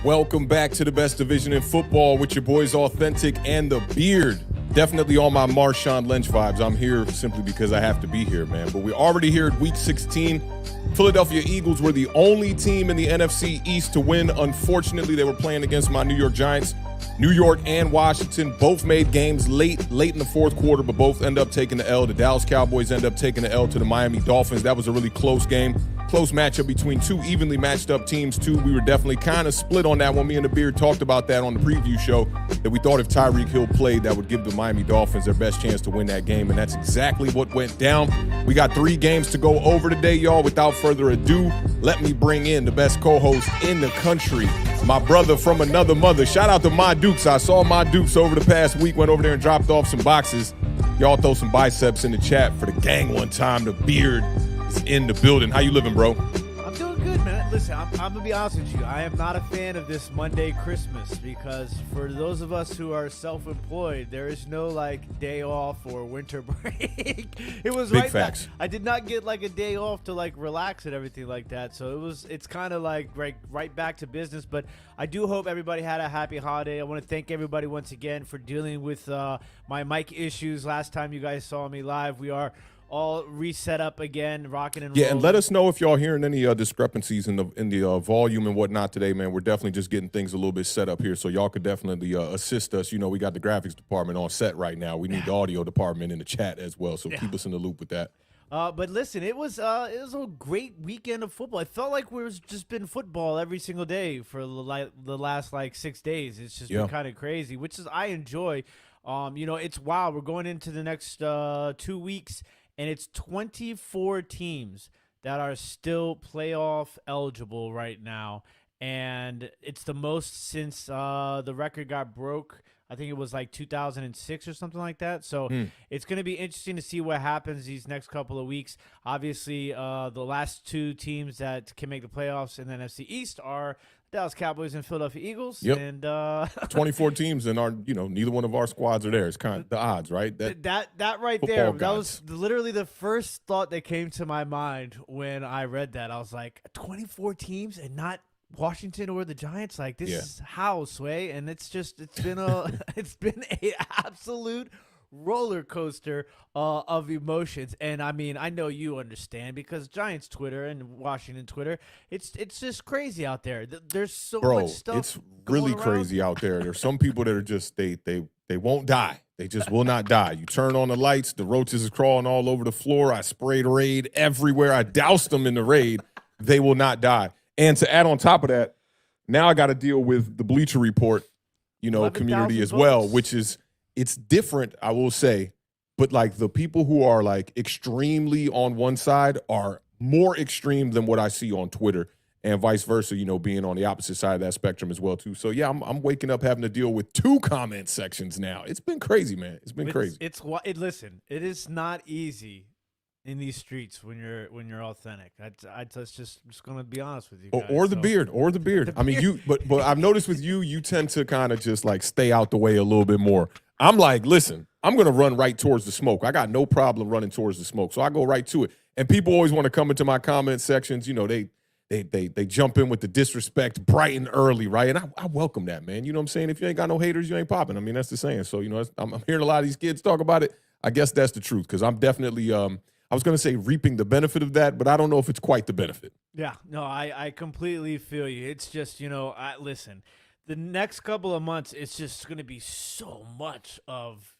Welcome back to the best division in football with your boys Awthentik and The Beard. Definitely on my Marshawn Lynch vibes. I'm here simply because I have to be here, man. But we're already here at Week 16. Philadelphia Eagles were the only team in the NFC East to win. Unfortunately, they were playing against my New York Giants. New York and Washington both made games late in the fourth quarter, but both end up taking the L. The Dallas Cowboys end up taking the L to the Miami Dolphins. That was a really close game. Close matchup between two evenly matched up teams, too. We were definitely kind of split on that one. Me and The Beard talked about that on the preview show, that we thought if Tyreek Hill played, that would give the Miami Dolphins their best chance to win that game, and that's exactly what went down. We got 3 games to go over today, y'all. Without further ado, let me bring in the best co-host in the country, my brother from another mother. Shout out to My Dukes. I saw My Dukes over the past week, went over there and dropped off some boxes. Y'all throw some biceps in the chat for the gang one time. The Beard is in the building. How you living, bro? I'm doing good, man. Listen, I'm going to be honest with you. I am not a fan of this Monday Christmas because for those of us who are self-employed, there is no, day off or winter break. It was Big right facts. back. I did not get, a day off to, relax and everything like that. So it's kind of, right back to business. But I do hope everybody had a happy holiday. I want to thank everybody once again for dealing with my mic issues last time you guys saw me live. We are all reset up again, rocking and rolling. Yeah, and let us know if y'all hearing any discrepancies in the volume and whatnot today, man. We're definitely just getting things a little bit set up here, so y'all could definitely assist us. You know, we got the graphics department on set right now. We need the audio department in the chat as well, so keep us in the loop with that. But listen, it was a great weekend of football. It felt like we've just been football every single day for the last 6 days. It's just been kind of crazy, which is I enjoy. It's wild. We're going into the next 2 weeks. And it's 24 teams that are still playoff eligible right now. And it's the most since the record got broke. I think it was 2006 or something like that. So it's going to be interesting to see what happens these next couple of weeks. Obviously, the last 2 teams that can make the playoffs in the NFC East are Dallas Cowboys and Philadelphia Eagles. Yep. And 24 teams, and neither one of our squads are there. It's kind of the odds, right? That right there, that was literally the first thought that came to my mind when I read that. I was like, 24 teams and not Washington or the Giants? This is how, Sway, and it's been a absolute roller coaster of emotions. And I mean, I know you understand because Giants Twitter and Washington Twitter, it's just crazy out there. There's so much stuff. It's really crazy out there. There's some people that are just they won't die. They just will not die. You turn on the lights, the roaches is crawling all over the floor. I sprayed Raid everywhere. I doused them in the Raid. They will not die. And to add on top of that, now I got to deal with the Bleacher Report, community as well, which is it's different, I will say, but the people who are extremely on one side are more extreme than what I see on Twitter, and vice versa, being on the opposite side of that spectrum as well too. So yeah, I'm waking up having to deal with 2 comment sections now. It's been crazy, man. It's been crazy. Listen, it is not easy in these streets when you're authentic. I just gonna be honest with you guys. Or the beard. I mean, but I've noticed with you tend to kind of just stay out the way a little bit more. I'm listen, I'm going to run right towards the smoke. I got no problem running towards the smoke. So I go right to it. And people always want to come into my comment sections. They jump in with the disrespect bright and early, right? And I welcome that, man. You know what I'm saying? If you ain't got no haters, you ain't popping. I mean, that's the saying. So, I'm hearing a lot of these kids talk about it. I guess that's the truth because I'm definitely I was going to say reaping the benefit of that, but I don't know if it's quite the benefit. Yeah, no, I completely feel you. It's just, listen, the next couple of months, it's just going to be so much of,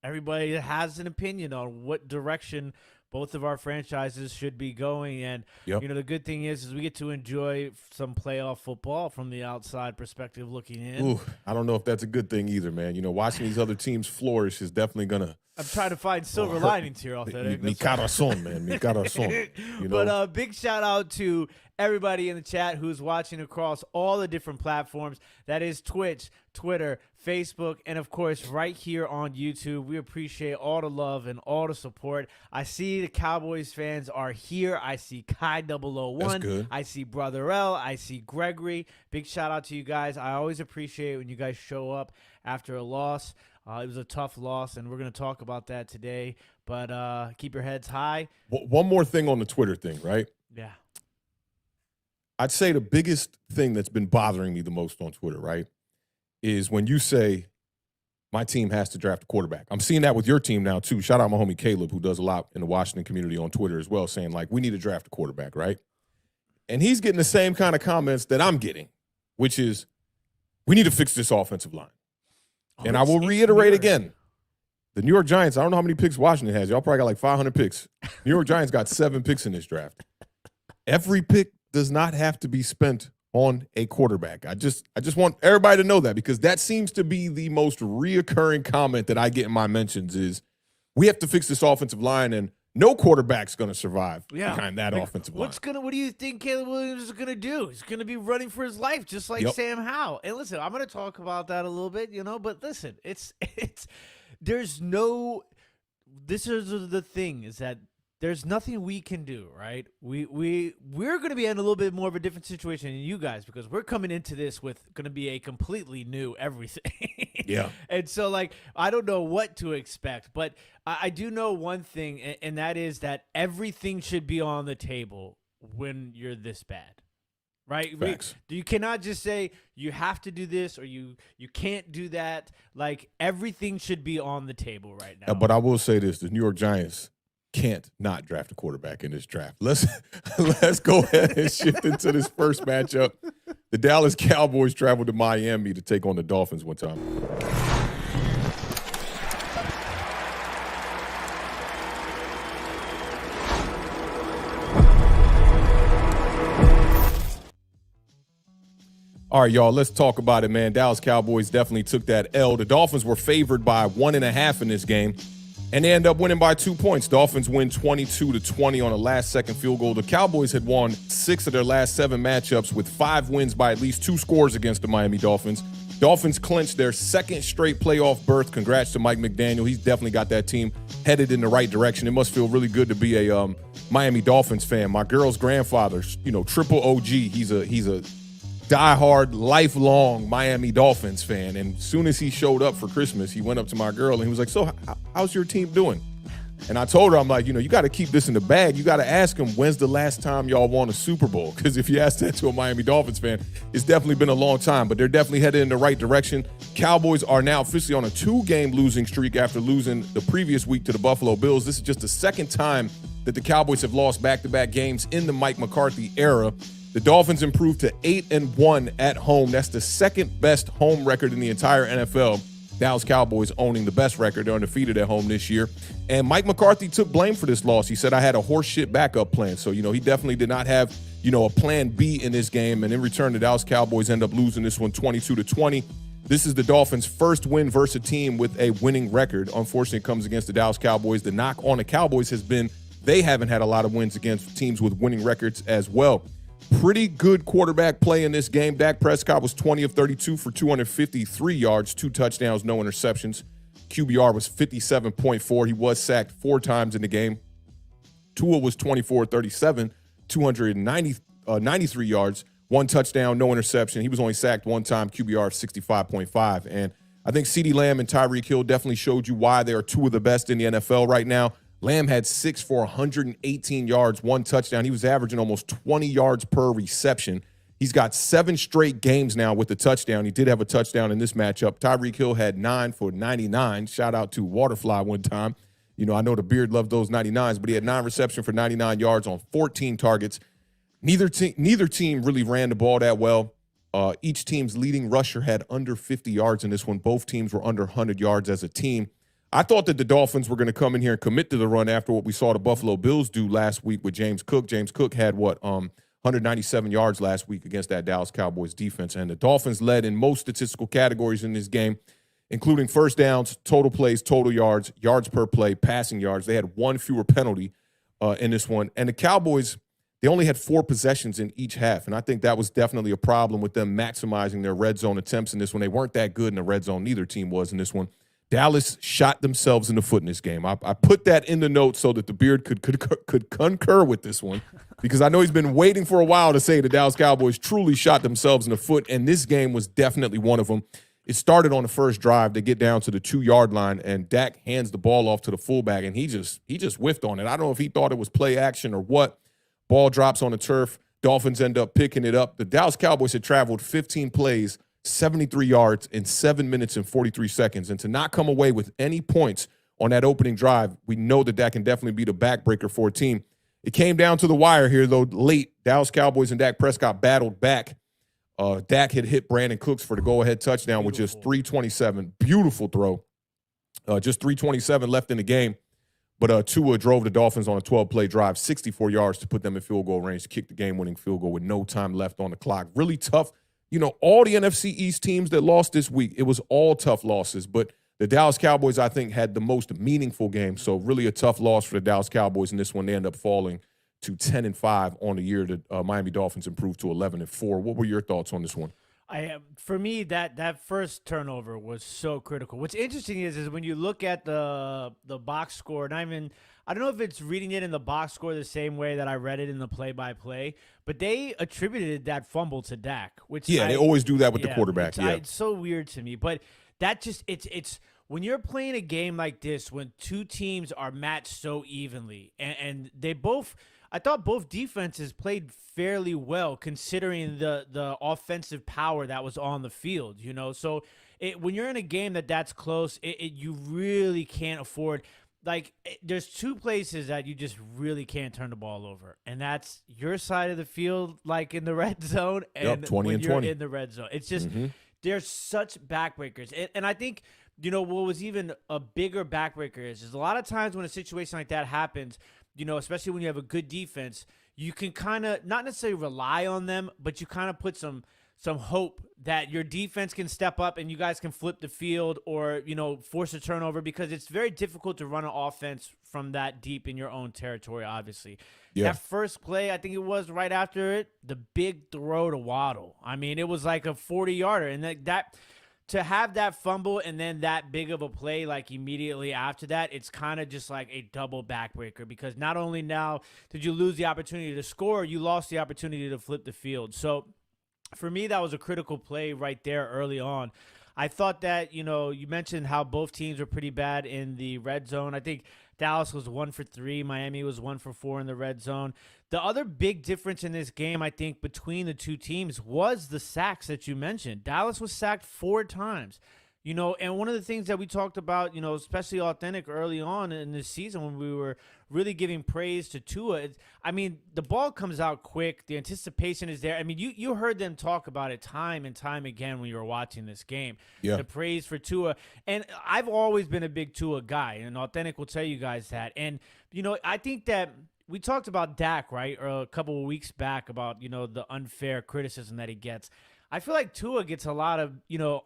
everybody has an opinion on what direction both of our franchises should be going. And, the good thing is we get to enjoy some playoff football from the outside perspective looking in. Ooh, I don't know if that's a good thing either, man. Watching these other teams flourish is definitely going to. I'm trying to find silver linings here, Authentik. Mi corazón, man. Mi corazón. But big shout out to everybody in the chat who's watching across all the different platforms. That is Twitch, Twitter, Facebook, and, of course, right here on YouTube. We appreciate all the love and all the support. I see the Cowboys fans are here. I see Kai001. That's good. I see Brother L. I see Gregory. Big shout out to you guys. I always appreciate when you guys show up after a loss. It was a tough loss, and we're going to talk about that today. But keep your heads high. One more thing on the Twitter thing, right? Yeah. I'd say the biggest thing that's been bothering me the most on Twitter, right, is when you say my team has to draft a quarterback. I'm seeing that with your team now, too. Shout out my homie Caleb, who does a lot in the Washington community on Twitter as well, saying, like, we need to draft a quarterback, right? And he's getting the same kind of comments that I'm getting, which is, we need to fix this offensive line. And I will reiterate again, the New York Giants, I don't know how many picks Washington has. Y'all probably got like 500 picks. New York Giants got 7 picks in this draft. Every pick does not have to be spent on a quarterback. I just want everybody to know that, because that seems to be the most reoccurring comment that I get in my mentions is, we have to fix this offensive line, and no quarterback's going to survive behind that offensive line. What do you think Caleb Williams is going to do? He's going to be running for his life, just like Sam Howell. And listen, I'm going to talk about that a little bit, but listen, this is the thing, is that there's nothing we can do, right? We're going to be in a little bit more of a different situation than you guys, because we're coming into this with going to be a completely new everything. Yeah. And so, like, I don't know what to expect, but I do know one thing, and that is that everything should be on the table when you're this bad. Right? Facts. You cannot just say you have to do this or you can't do that. Like, everything should be on the table right now. But I will say this, the New York Giants can't not draft a quarterback in this draft. Let's go ahead and shift into this first matchup. The Dallas Cowboys traveled to Miami to take on the Dolphins one time. All right, y'all, let's talk about it, man. Dallas Cowboys definitely took that L. The Dolphins were favored by 1.5 in this game, and they end up winning by 2 points. Dolphins win 22-20 on a last-second field goal. The Cowboys had won 6 of their last 7 matchups with 5 wins by at least 2 scores against the Miami Dolphins. Dolphins clinched their 2nd straight playoff berth. Congrats to Mike McDaniel. He's definitely got that team headed in the right direction. It must feel really good to be a Miami Dolphins fan. My girl's grandfather, triple OG. He's a diehard, lifelong Miami Dolphins fan. And as soon as he showed up for Christmas, he went up to my girl and he was like, so how's your team doing? And I told her, I'm like, you got to keep this in the bag. You got to ask him, when's the last time y'all won a Super Bowl? Because if you ask that to a Miami Dolphins fan, it's definitely been a long time. But they're definitely headed in the right direction. Cowboys are now officially on a 2-game losing streak after losing the previous week to the Buffalo Bills. This is just the 2nd time that the Cowboys have lost back-to-back games in the Mike McCarthy era. The Dolphins improved to 8-1 at home. That's the 2nd best home record in the entire NFL. Dallas Cowboys owning the best record. They're undefeated at home this year. And Mike McCarthy took blame for this loss. He said, I had a horseshit backup plan. So, he definitely did not have, a plan B in this game. And in return, the Dallas Cowboys end up losing this one 22-20. This is the Dolphins' first win versus a team with a winning record. Unfortunately, it comes against the Dallas Cowboys. The knock on the Cowboys has been they haven't had a lot of wins against teams with winning records as well. Pretty good quarterback play in this game. Dak Prescott was 20 of 32 for 253 yards, 2 touchdowns, no interceptions. QBR was 57.4. He was sacked 4 times in the game. Tua was 24 of 37, 293 yards, 1 touchdown, no interception. He was only sacked 1 time, QBR of 65.5. And I think CeeDee Lamb and Tyreek Hill definitely showed you why they are 2 of the best in the NFL right now. Lamb had 6 for 118 yards, 1 touchdown. He was averaging almost 20 yards per reception. He's got 7 straight games now with a touchdown. He did have a touchdown in this matchup. Tyreek Hill had 9 for 99. Shout out to Waterfly one time. I know the Beard loved those 99s, but he had 9 reception for 99 yards on 14 targets. Neither team really ran the ball that well. Each team's leading rusher had under 50 yards in this one. Both teams were under 100 yards as a team. I thought that the Dolphins were going to come in here and commit to the run after what we saw the Buffalo Bills do last week with James Cook. James Cook had 197 yards last week against that Dallas Cowboys defense. And the Dolphins led in most statistical categories in this game, including first downs, total plays, total yards, yards per play, passing yards. They had 1 fewer penalty in this one. And the Cowboys, they only had 4 possessions in each half. And I think that was definitely a problem with them maximizing their red zone attempts in this one. They weren't that good in the red zone. Neither team was in this one. Dallas shot themselves in the foot in this game. I put that in the notes so that the Beard could concur with this one, because I know he's been waiting for a while to say the Dallas Cowboys truly shot themselves in the foot, and this game was definitely one of them. It started on the first drive. They get down to the 2-yard line, and Dak hands the ball off to the fullback, and he just whiffed on it. I don't know if he thought it was play action or what. Ball drops on the turf. Dolphins end up picking it up. The Dallas Cowboys had traveled 15 plays, 73 yards in 7 minutes and 43 seconds. And to not come away with any points on that opening drive, we know that can definitely be the backbreaker for a team. It came down to the wire here, though, late. Dallas Cowboys and Dak Prescott battled back. Dak had hit Brandon Cooks for the go-ahead touchdown with just 3:27. Beautiful throw. Just 3:27 left in the game. But Tua drove the Dolphins on a 12-play drive, 64 yards to put them in field goal range, to kick the game-winning field goal with no time left on the clock. Really tough. All the NFC East teams that lost this week, it was all tough losses. But the Dallas Cowboys, I think, had the most meaningful game. So really a tough loss for the Dallas Cowboys. In this one, they end up falling to 10-5 on the year. The Miami Dolphins improved to 11-4. What were your thoughts on this one? For me, that first turnover was so critical. What's interesting is when you look at the box score, and I don't know if it's reading it in the box score the same way that I read it in the play-by-play, but they attributed that fumble to Dak. They always do that with the quarterback. It's so weird to me, but that just it's when you're playing a game like this, when two teams are matched so evenly, and they both. I thought both defenses played fairly well considering the offensive power that was on the field, So when you're in a game that's close, you really can't afford – there's two places that you just really can't turn the ball over, and that's your side of the field, like in the red zone, and 20 when and you're 20. in the red zone. It's just there's such backbreakers. And I think – what was even a bigger backbreaker is a lot of times when a situation like that happens – especially when you have a good defense, you can kind of not necessarily rely on them, but you kind of put some hope that your defense can step up and you guys can flip the field or, force a turnover, because it's very difficult to run an offense from that deep in your own territory, obviously. Yeah. That first play, I think it was right after it, the big throw to Waddle. I mean, it was like a 40-yarder, and that to have that fumble and then that big of a play immediately after that, it's kind of just like a double backbreaker, because not only now did you lose the opportunity to score, you lost the opportunity to flip the field. So for me, that was a critical play right there early on. I thought that, you mentioned how both teams were pretty bad in the red zone. I think Dallas was 1 for 3. Miami was 1 for 4 in the red zone. The other big difference in this game, I think, between the two teams was the sacks that you mentioned. Dallas was sacked 4 times. And one of the things that we talked about, especially Awthentik early on in this season when we were really giving praise to Tua, the ball comes out quick. The anticipation is there. You heard them talk about it time and time again when you were watching this game. Yeah. The praise for Tua. And I've always been a big Tua guy, and Awthentik will tell you guys that. And, I think that we talked about Dak, right, a couple of weeks back about, the unfair criticism that he gets. I feel like Tua gets a lot of,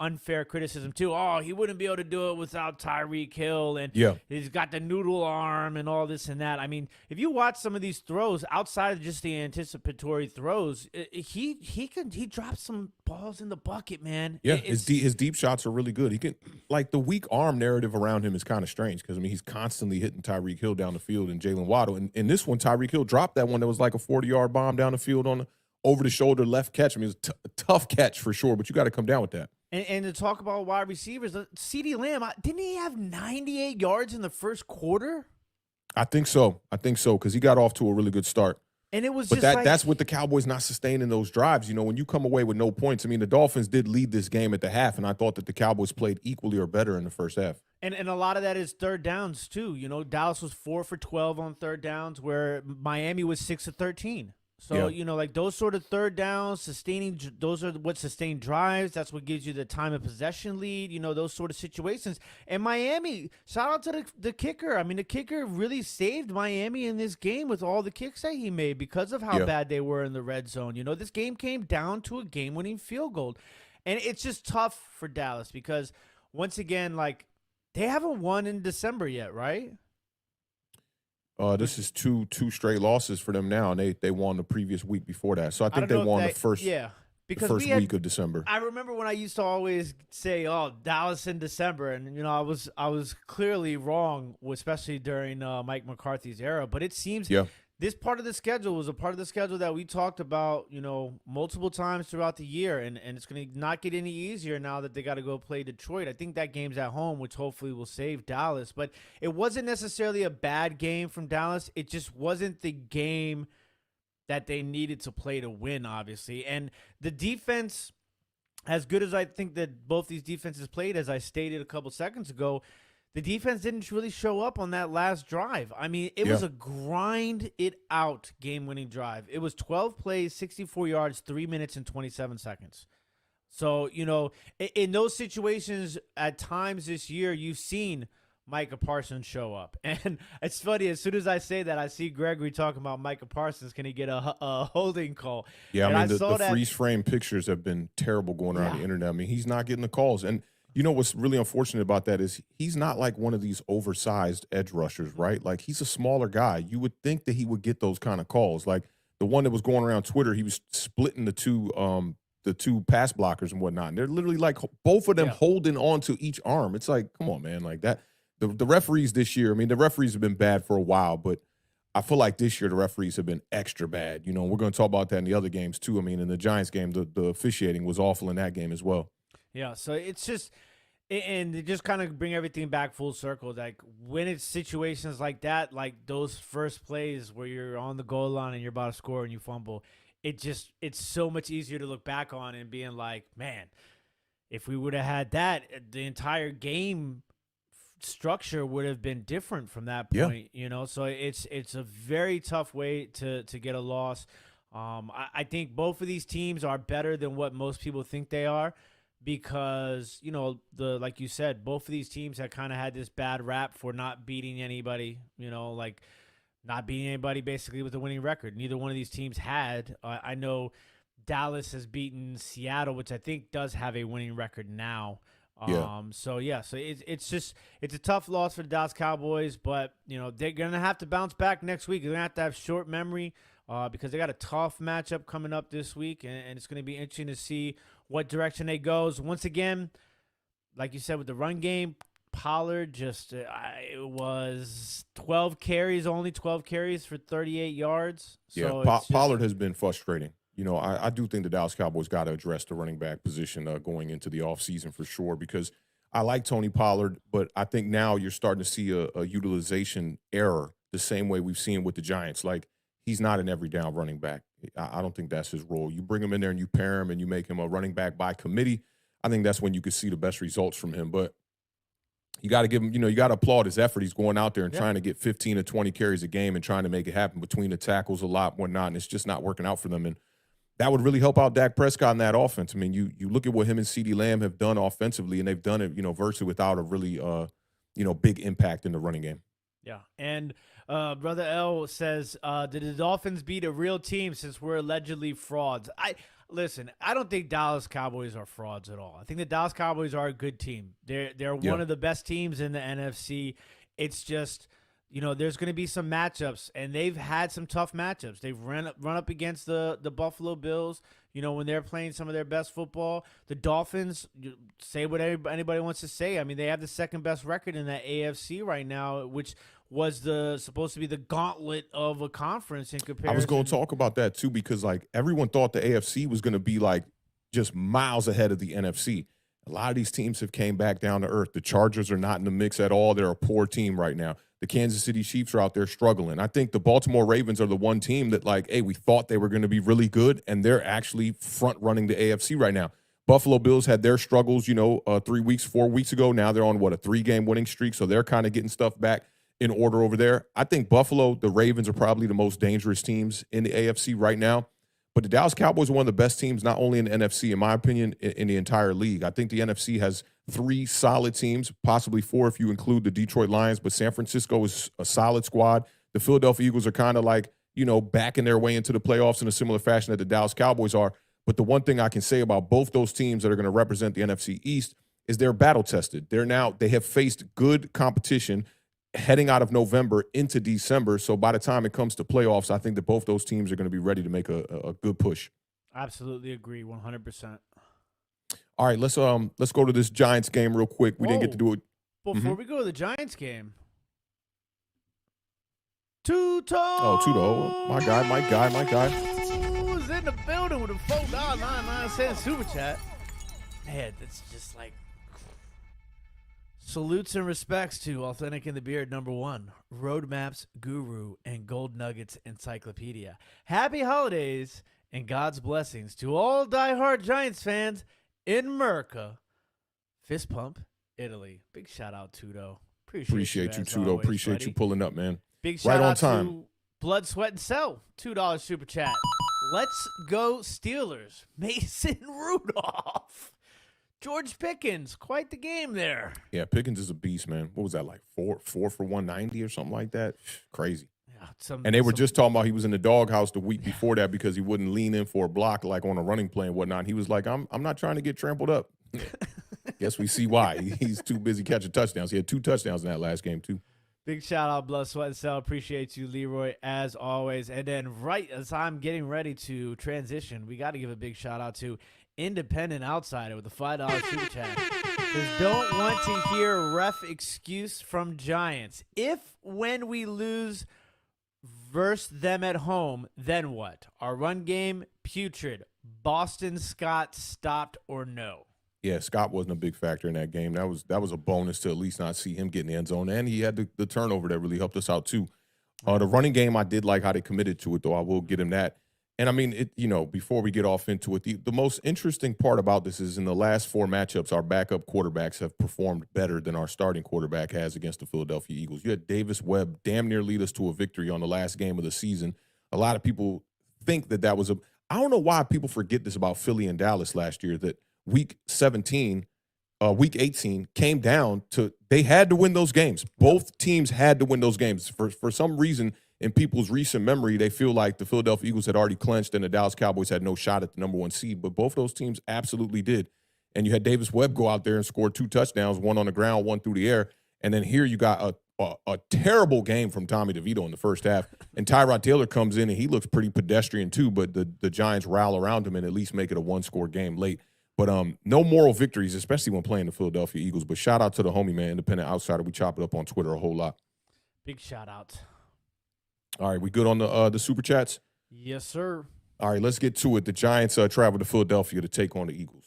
unfair criticism too. Oh, he wouldn't be able to do it without Tyreek Hill, and he's got the noodle arm and all this and that. If you watch some of these throws outside of just the anticipatory throws, he drops some balls in the bucket, man. Yeah, his deep shots are really good. He can, the weak arm narrative around him is kind of strange, because he's constantly hitting Tyreek Hill down the field and Jalen Waddle. And in this one, Tyreek Hill dropped that one that was like a 40-yard bomb down the field on over-the-shoulder left catch. It was a tough catch for sure, but you got to come down with that. And to talk about wide receivers, CeeDee Lamb, didn't he have 98 yards in the first quarter? I think so, because he got off to a really good start. And it was that's with the Cowboys not sustaining those drives. When you come away with no points, the Dolphins did lead this game at the half, and I thought that the Cowboys played equally or better in the first half. And a lot of that is third downs, too. Dallas was 4 for 12 on third downs, where Miami was 6 of 13. So, those sort of third downs, those are what sustain drives. That's what gives you the time of possession lead, those sort of situations. And Miami, shout out to the kicker. The kicker really saved Miami in this game with all the kicks that he made because of how bad they were in the red zone. This game came down to a game-winning field goal. And it's just tough for Dallas because, once again, they haven't won in December yet, right? This is two straight losses for them now, and they won the previous week before that. So I think they won the first week of December. I remember when I used to always say, "Oh, Dallas in December," and I was clearly wrong, especially during Mike McCarthy's era. But it seems this part of the schedule was a part of the schedule that we talked about, multiple times throughout the year, and it's going to not get any easier now that they got to go play Detroit. I think that game's at home, which hopefully will save Dallas. But it wasn't necessarily a bad game from Dallas. It just wasn't the game that they needed to play to win, obviously. And the defense, as good as I think that both these defenses played, as I stated a couple seconds ago, the defense didn't really show up on that last drive. I mean, it was a grind-it-out game-winning drive. It was 12 plays, 64 yards, 3 minutes and 27 seconds. So, you know, in those situations, at times this year, you've seen Micah Parsons show up. And it's funny, as soon as I say that, I see Gregory talking about Micah Parsons. Can he get a holding call? Yeah, and I mean, the freeze-frame pictures have been terrible going around the internet. I mean, he's not getting the calls. And you know what's really unfortunate about that is he's not like one of these oversized edge rushers, right? Like, he's a smaller guy. You would think that he would get those kind of calls. Like the one that was going around Twitter, he was splitting the two pass blockers and whatnot. And they're literally like both of them holding on to each arm. It's like, come on, man, like that. The referees this year, I mean, the referees have been bad for a while, but I feel like this year the referees have been extra bad. You know, we're going to talk about that in the other games too. I mean, in the Giants game, the officiating was awful in that game as well. Yeah, so it's just, and they just kind of bring everything back full circle. Like, when it's situations like that, like those first plays where you're on the goal line and you're about to score and you fumble, it's so much easier to look back on and being like, man, if we would have had that, the entire game structure would have been different from that point. You know, so it's a very tough way to get a loss. I think both of these teams are better than what most people think they are, because, you know, like you said, both of these teams have kind of had this bad rap for not beating anybody, you know, like not beating anybody basically with a winning record. Neither one of these teams had. I know Dallas has beaten Seattle, which I think does have a winning record now. So it's a tough loss for the Dallas Cowboys, but, you know, they're going to have to bounce back next week. They're going to have short memory because they got a tough matchup coming up this week, and it's going to be interesting to see what direction they goes. Once again, like you said, with the run game, Pollard it was 12 carries for 38 yards. So Pollard has been frustrating. You know, I do think the Dallas Cowboys got to address the running back position going into the offseason for sure, because I like Tony Pollard, but I think now you're starting to see a utilization error the same way we've seen with the Giants. Like, he's not an every down running back. I don't think that's his role. You bring him in there and you pair him and you make him a running back by committee. I think that's when you could see the best results from him. But you got to give him, you know, you got to applaud his effort. He's going out there and trying to get 15 to 20 carries a game and trying to make it happen between the tackles a lot, whatnot, and it's just not working out for them. And that would really help out Dak Prescott in that offense. I mean, you look at what him and CeeDee Lamb have done offensively, and they've done it, you know, virtually without a really, big impact in the running game. Yeah, and Brother L says, did the Dolphins beat a real team since we're allegedly frauds? Listen, I don't think Dallas Cowboys are frauds at all. I think the Dallas Cowboys are a good team. They're one of the best teams in the NFC. It's just, you know, there's going to be some matchups, and they've had some tough matchups. They've run up against the Buffalo Bills, you know, when they're playing some of their best football. The Dolphins, say what anybody wants to say. I mean, they have the second best record in that AFC right now, which was supposed to be the gauntlet of a conference in comparison. I was going to talk about that too, because like everyone thought the AFC was going to be like just miles ahead of the NFC. A lot of these teams have came back down to earth. The Chargers are not in the mix at all. They're a poor team right now. The Kansas City Chiefs are out there struggling. I think the Baltimore Ravens are the one team that, like, hey, we thought they were going to be really good, and they're actually front-running the AFC right now. Buffalo Bills had their struggles, 4 weeks ago. Now they're on, a 3-game winning streak, so they're kind of getting stuff back in order over there. I think Buffalo, the Ravens are probably the most dangerous teams in the AFC right now. But the Dallas Cowboys are one of the best teams, not only in the NFC, in my opinion, in the entire league. I think the NFC has 3 solid teams, possibly 4 if you include the Detroit Lions, but San Francisco is a solid squad. The Philadelphia Eagles are kind of like, backing their way into the playoffs in a similar fashion that the Dallas Cowboys are. But the one thing I can say about both those teams that are going to represent the NFC East is they're battle-tested. They have faced good competition heading out of November into December. So by the time it comes to playoffs, I think that both those teams are going to be ready to make a good push. Absolutely agree, 100%. All right, let's go to this Giants game real quick. We didn't get to do it. Before we go to the Giants game. Tuto! Oh, Tuto. My guy. Who's in the building with a $4.99 super chat. Man, that's just like Salutes and respects to Authentic and The Beard, #1, Roadmaps Guru, and Gold Nuggets Encyclopedia. Happy holidays and God's blessings to all diehard Giants fans in America. Fist pump, Italy. Big shout out, Tudo. Appreciate you, Tudo. Always, Appreciate buddy. you pulling up, man. Big shout right on out time. to Blood, Sweat, and Cell. $2 super chat. Let's go Steelers. Mason Rudolph. George Pickens, quite the game there. Yeah, Pickens is a beast, man. What was that, like four for 190 or something like that? Crazy. Yeah, and they were just talking about he was in the doghouse the week before that because he wouldn't lean in for a block like on a running play and whatnot. He was like, I'm not trying to get trampled up. Guess we see why. He's too busy catching touchdowns. He had 2 touchdowns in that last game, too. Big shout out, Blood, Sweat, and Cell. Appreciate you, Leroy, as always. And then right as I'm getting ready to transition, we got to give a big shout out to Independent Outsider with a $5 super chat. Just don't want to hear ref excuse from Giants. If when we lose versus them at home, then what? Our run game, putrid. Boston Scott stopped or no? Yeah, Scott wasn't a big factor in that game. That was a bonus to at least not see him get in the end zone. And he had the turnover that really helped us out too. The running game, I did like how they committed to it, though. I will give him that. And I mean, before we get off into it, the most interesting part about this is in the last 4 matchups, our backup quarterbacks have performed better than our starting quarterback has against the Philadelphia Eagles. You had Davis Webb damn near lead us to a victory on the last game of the season. A lot of people think that was I don't know why people forget this about Philly and Dallas last year, that week 18 came down to, they had to win those games. Both teams had to win those games. For some reason, in people's recent memory, they feel like the Philadelphia Eagles had already clinched and the Dallas Cowboys had no shot at the #1 seed, but both those teams absolutely did. And you had Davis Webb go out there and score 2 touchdowns, 1 on the ground, 1 through the air. And then here you got a terrible game from Tommy DeVito in the first half. And Tyrod Taylor comes in and he looks pretty pedestrian too, but the Giants rally around him and at least make it a 1-score game late. But no moral victories, especially when playing the Philadelphia Eagles. But shout out to the homie, man, Independent Outsider. We chop it up on Twitter a whole lot. Big shout out. All right, we good on the super chats? Yes, sir. All right, let's get to it. The Giants travel to Philadelphia to take on the Eagles.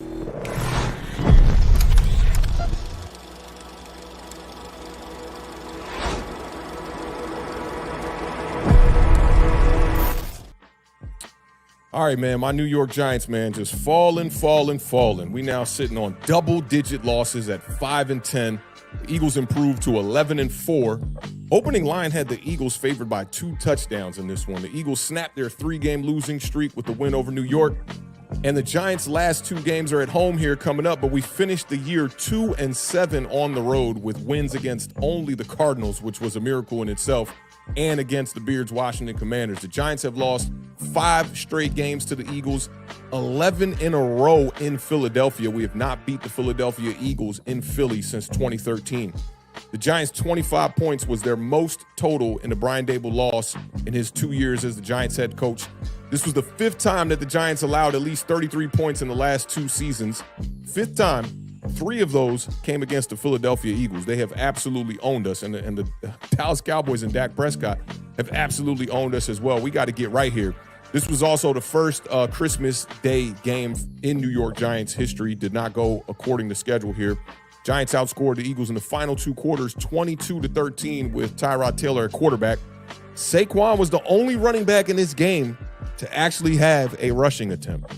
All right, man, my New York Giants, man, just falling. We now sitting on double-digit losses at 5-10. The Eagles improved to 11-4. Opening line had the Eagles favored by 2 touchdowns in this one. The Eagles snapped their 3-game losing streak with the win over New York. And the Giants' last 2 games are at home here coming up, but we finished the year 2-7 on the road with wins against only the Cardinals, which was a miracle in itself, and against the Beard's Washington Commanders. The Giants have lost 5 straight games to the Eagles, 11 in a row in Philadelphia. We have not beat the Philadelphia Eagles in Philly since 2013. The Giants' 25 points was their most total in the Brian Daboll loss in his 2 years as the Giants head coach. This was the 5th time that the Giants allowed at least 33 points in the last 2 seasons. 5th time. 3 of those came against the Philadelphia Eagles. They have absolutely owned us, and the Dallas Cowboys and Dak Prescott have absolutely owned us as well. We got to get right here. This was also the first Christmas Day game in New York Giants history. Did not go according to schedule here. Giants outscored the Eagles in the final 2 quarters, 22-13, with Tyrod Taylor at quarterback. Saquon was the only running back in this game to actually have a rushing attempt.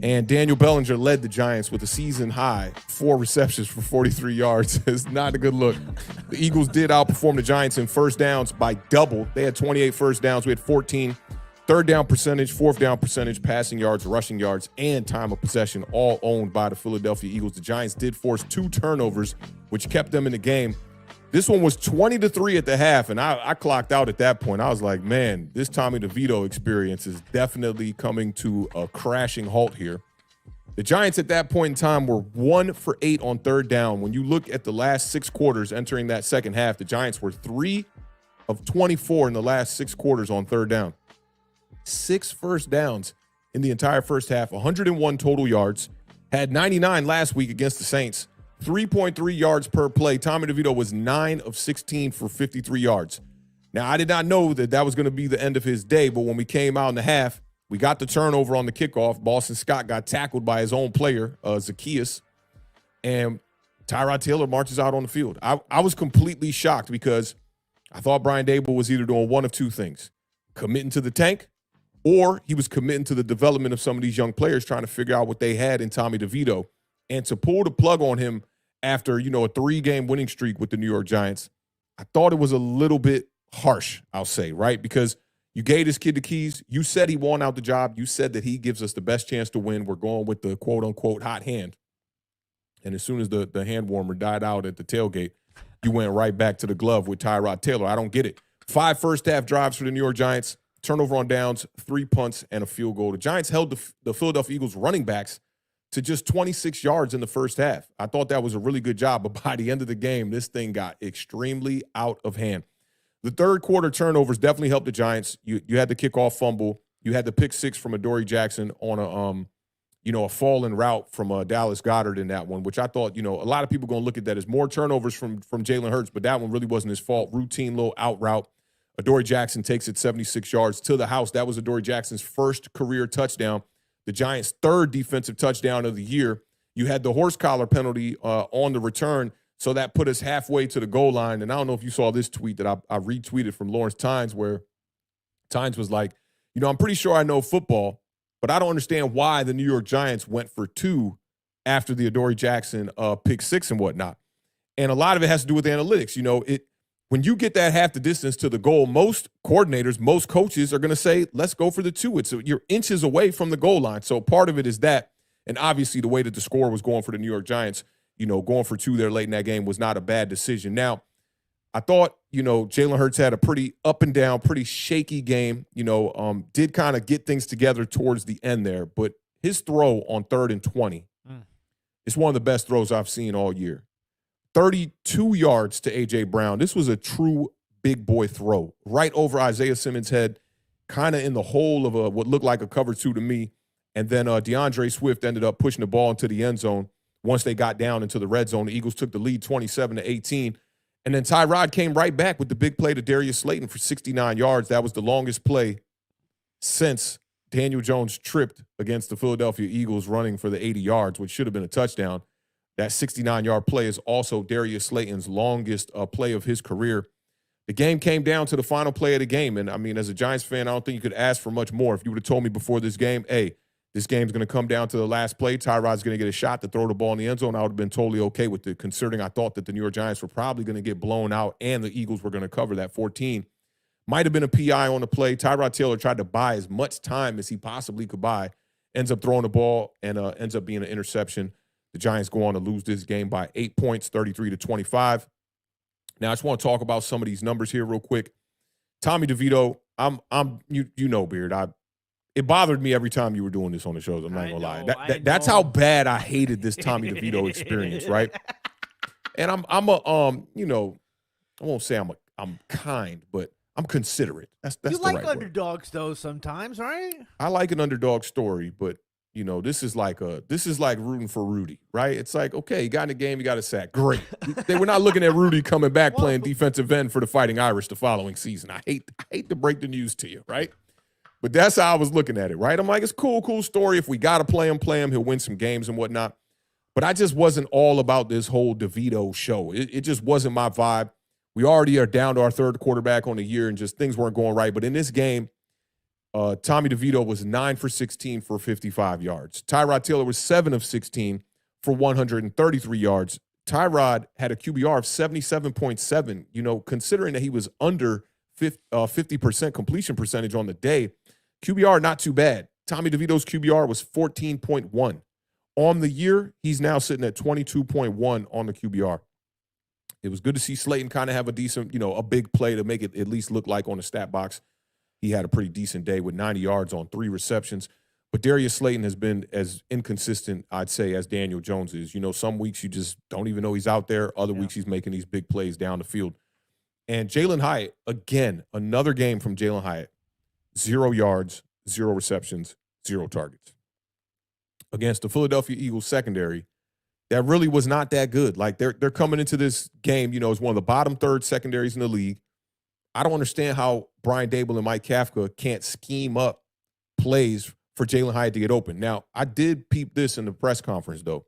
And Daniel Bellinger led the Giants with a season-high 4 receptions for 43 yards. It's not a good look. The Eagles did outperform the Giants in first downs by double. They had 28 first downs. We had 14. Third down percentage, fourth down percentage, passing yards, rushing yards, and time of possession, all owned by the Philadelphia Eagles. The Giants did force 2 turnovers, which kept them in the game. This one was 20-3 at the half, and I clocked out at that point. I was like, man, this Tommy DeVito experience is definitely coming to a crashing halt here. The Giants at that point in time were 1 for 8 on third down. When you look at the last 6 quarters entering that second half, the Giants were 3 of 24 in the last 6 quarters on third down. 6 first downs in the entire first half, 101 total yards, had 99 last week against the Saints. 3.3 yards per play. Tommy DeVito was 9 of 16 for 53 yards. Now, I did not know that was going to be the end of his day, but when we came out in the half, we got the turnover on the kickoff. Boston Scott got tackled by his own player, Zacchaeus. And Tyrod Taylor marches out on the field. I was completely shocked because I thought Brian Daboll was either doing one of two things, committing to the tank, or he was committing to the development of some of these young players, trying to figure out what they had in Tommy DeVito. And to pull the plug on him after, a 3-game winning streak with the New York Giants, I thought it was a little bit harsh, I'll say, right? Because you gave this kid the keys. You said he won out the job. You said that he gives us the best chance to win. We're going with the quote-unquote hot hand. And as soon as the hand warmer died out at the tailgate, you went right back to the glove with Tyrod Taylor. I don't get it. 5 first-half drives for the New York Giants, turnover on downs, 3 punts, and a field goal. The Giants held the Philadelphia Eagles running backs to just 26 yards in the first half. I thought that was a really good job, but by the end of the game, this thing got extremely out of hand. The third quarter turnovers definitely helped the Giants. You had the kickoff fumble. You had the pick six from Adoree Jackson on a fallen route from Dallas Goedert in that one, which I thought, a lot of people going to look at that as more turnovers from Jalen Hurts, but that one really wasn't his fault. Routine little out route. Adoree Jackson takes it 76 yards to the house. That was Adoree Jackson's first career touchdown. The Giants' third defensive touchdown of the year. You had the horse collar penalty on the return, so that put us halfway to the goal line. And I don't know if you saw this tweet that I retweeted from Lawrence Tynes, where Tynes was like, I'm pretty sure I know football, but I don't understand why the New York Giants went for 2 after the Adoree Jackson pick six and whatnot. And a lot of it has to do with analytics. When you get that half the distance to the goal, most coordinators, most coaches are going to say, let's go for the 2. You're inches away from the goal line. So part of it is that. And obviously the way that the score was going for the New York Giants, going for 2 there late in that game was not a bad decision. Now, I thought, Jalen Hurts had a pretty up and down, pretty shaky game, did kind of get things together towards the end there. But his throw on 3rd and 20 is one of the best throws I've seen all year. 32 yards to A.J. Brown. This was a true big boy throw right over Isaiah Simmons' head, kind of in the hole of what looked like a cover 2 to me. And then DeAndre Swift ended up pushing the ball into the end zone. Once they got down into the red zone, the Eagles took the lead 27-18. And then Tyrod came right back with the big play to Darius Slayton for 69 yards. That was the longest play since Daniel Jones tripped against the Philadelphia Eagles running for the 80 yards, which should have been a touchdown. That 69-yard play is also Darius Slayton's longest play of his career. The game came down to the final play of the game. And, I mean, as a Giants fan, I don't think you could ask for much more. If you would have told me before this game, hey, this game's going to come down to the last play, Tyrod's going to get a shot to throw the ball in the end zone, I would have been totally okay with it, considering I thought that the New York Giants were probably going to get blown out and the Eagles were going to cover that 14. Might have been a PI on the play. Tyrod Taylor tried to buy as much time as he possibly could buy, ends up throwing the ball, and ends up being an interception. The Giants go on to lose this game by 8 points, 33-25. Now, I just want to talk about some of these numbers here real quick. Tommy DeVito, Beard. It bothered me every time you were doing this on the shows. I'm not gonna lie. That's how bad I hated this Tommy DeVito experience, right? And I won't say I'm kind, but I'm considerate. That's you the like right underdogs though sometimes, right? I like an underdog story, but this is like rooting for Rudy, right? It's like, okay, you got in the game, you got a sack. Great. They were not looking at Rudy coming back playing defensive end for the Fighting Irish the following season. I hate to break the news to you, right? But that's how I was looking at it, right? I'm like, it's cool story. If we got to play him. He'll win some games and whatnot. But I just wasn't all about this whole DeVito show. It just wasn't my vibe. We already are down to our third quarterback on the year and just things weren't going right. But in this game, Tommy DeVito was 9 for 16 for 55 yards. Tyrod Taylor was 7 of 16 for 133 yards. Tyrod had a QBR of 77.7. Considering that he was under 50% completion percentage on the day, QBR not too bad. Tommy DeVito's QBR was 14.1. On the year, he's now sitting at 22.1 on the QBR. It was good to see Slayton kind of have a decent, a big play to make it at least look like on the stat box he had a pretty decent day with 90 yards on 3 receptions. But Darius Slayton has been as inconsistent, I'd say, as Daniel Jones is. Some weeks you just don't even know he's out there. Other weeks he's making these big plays down the field. And Jalen Hyatt, again, another game from Jalen Hyatt. 0 yards, 0 receptions, 0 targets. Against the Philadelphia Eagles secondary, that really was not that good. Like, they're coming into this game, as one of the bottom third secondaries in the league. I don't understand how Brian Daboll and Mike Kafka can't scheme up plays for Jalen Hyatt to get open. Now, I did peep this in the press conference, though.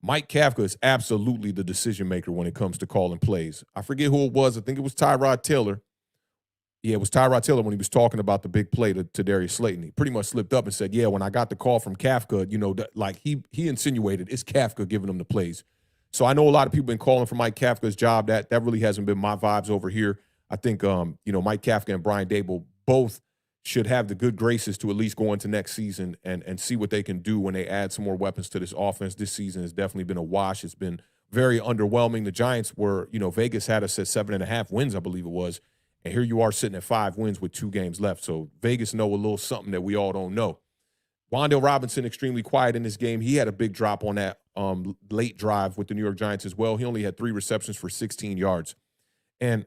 Mike Kafka is absolutely the decision maker when it comes to calling plays. I forget who it was. I think it was Tyrod Taylor. Yeah, it was Tyrod Taylor when he was talking about the big play to Darius Slayton. He pretty much slipped up and said, yeah, when I got the call from Kafka, he insinuated it's Kafka giving him the plays. So I know a lot of people been calling for Mike Kafka's job. That really hasn't been my vibes over here. I think, Mike Kafka and Brian Dable both should have the good graces to at least go into next season and see what they can do when they add some more weapons to this offense. This season has definitely been a wash. It's been very underwhelming. The Giants were, Vegas had us at 7.5 wins, I believe it was. And here you are sitting at 5 wins with 2 games left. So Vegas know a little something that we all don't know. Wan'Dale Robinson extremely quiet in this game. He had a big drop on that late drive with the New York Giants as well. He only had 3 receptions for 16 yards. And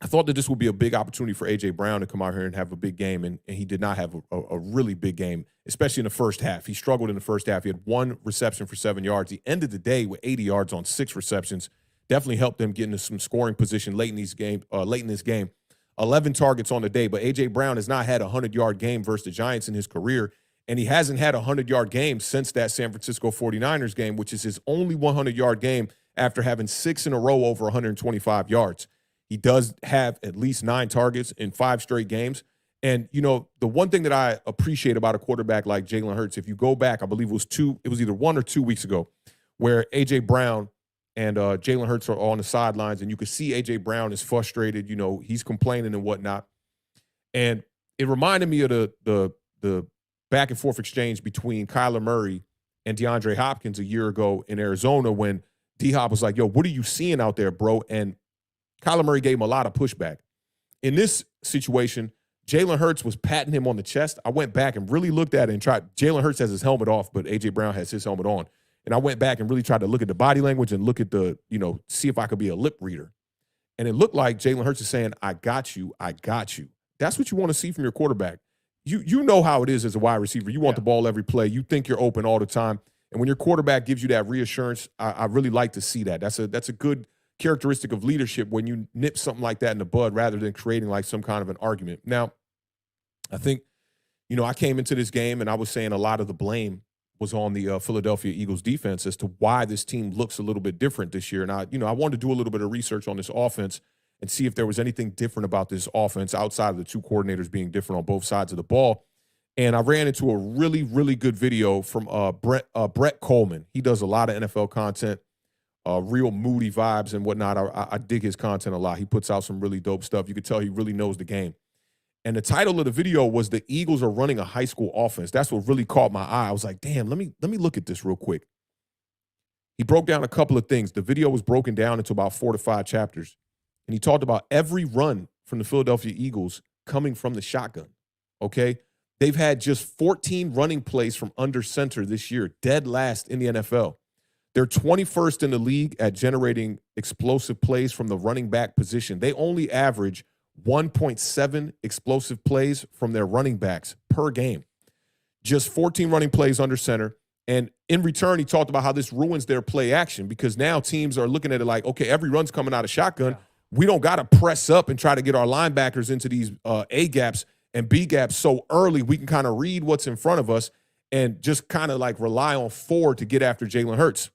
I thought that this would be a big opportunity for A.J. Brown to come out here and have a big game, and he did not have a really big game, especially in the first half. He struggled in the first half. He had 1 reception for 7 yards. He ended the day with 80 yards on 6 receptions. Definitely helped them get into some scoring position late in this game. 11 targets on the day, but A.J. Brown has not had a 100-yard game versus the Giants in his career, and he hasn't had a 100-yard game since that San Francisco 49ers game, which is his only 100-yard game after having 6 in a row over 125 yards. He does have at least 9 targets in 5 straight games. And, the one thing that I appreciate about a quarterback like Jalen Hurts, if you go back, I believe it was either 1 or 2 weeks ago, where A.J. Brown and Jalen Hurts are on the sidelines, and you can see A.J. Brown is frustrated. He's complaining and whatnot. And it reminded me of the back and forth exchange between Kyler Murray and DeAndre Hopkins a year ago in Arizona when D-Hop was like, yo, what are you seeing out there, bro? And Kyler Murray gave him a lot of pushback. In this situation, Jalen Hurts was patting him on the chest. I went back and really looked at it and tried. Jalen Hurts has his helmet off, but A.J. Brown has his helmet on. And I went back and really tried to look at the body language and look at see if I could be a lip reader. And it looked like Jalen Hurts is saying, I got you, I got you. That's what you want to see from your quarterback. You know how it is as a wide receiver. You want the ball every play. You think you're open all the time. And when your quarterback gives you that reassurance, I really like to see that. That's a good characteristic of leadership when you nip something like that in the bud rather than creating like some kind of an argument. Now, I think, I came into this game and I was saying a lot of the blame was on the Philadelphia Eagles defense as to why this team looks a little bit different this year. And I wanted to do a little bit of research on this offense and see if there was anything different about this offense outside of the 2 coordinators being different on both sides of the ball. And I ran into a really, really good video from Brett Coleman. He does a lot of NFL content, real moody vibes and whatnot. I dig his content a lot. He puts out some really dope stuff. You could tell he really knows the game. And the title of the video was "The Eagles Are Running a High School Offense." That's what really caught my eye. I was like, damn, let me look at this real quick. He broke down a couple of things. The video was broken down into about 4 to 5 chapters. And he talked about every run from the Philadelphia Eagles coming from the shotgun, okay? They've had just 14 running plays from under center this year, dead last in the NFL. They're 21st in the league at generating explosive plays from the running back position. They only average 1.7 explosive plays from their running backs per game. Just 14 running plays under center. And in return, he talked about how this ruins their play action because now teams are looking at it like, okay, every run's coming out of shotgun. Yeah. We don't got to press up and try to get our linebackers into these A gaps and B gaps so early. We can kind of read what's in front of us and just kind of like rely on 4 to get after Jalen Hurts.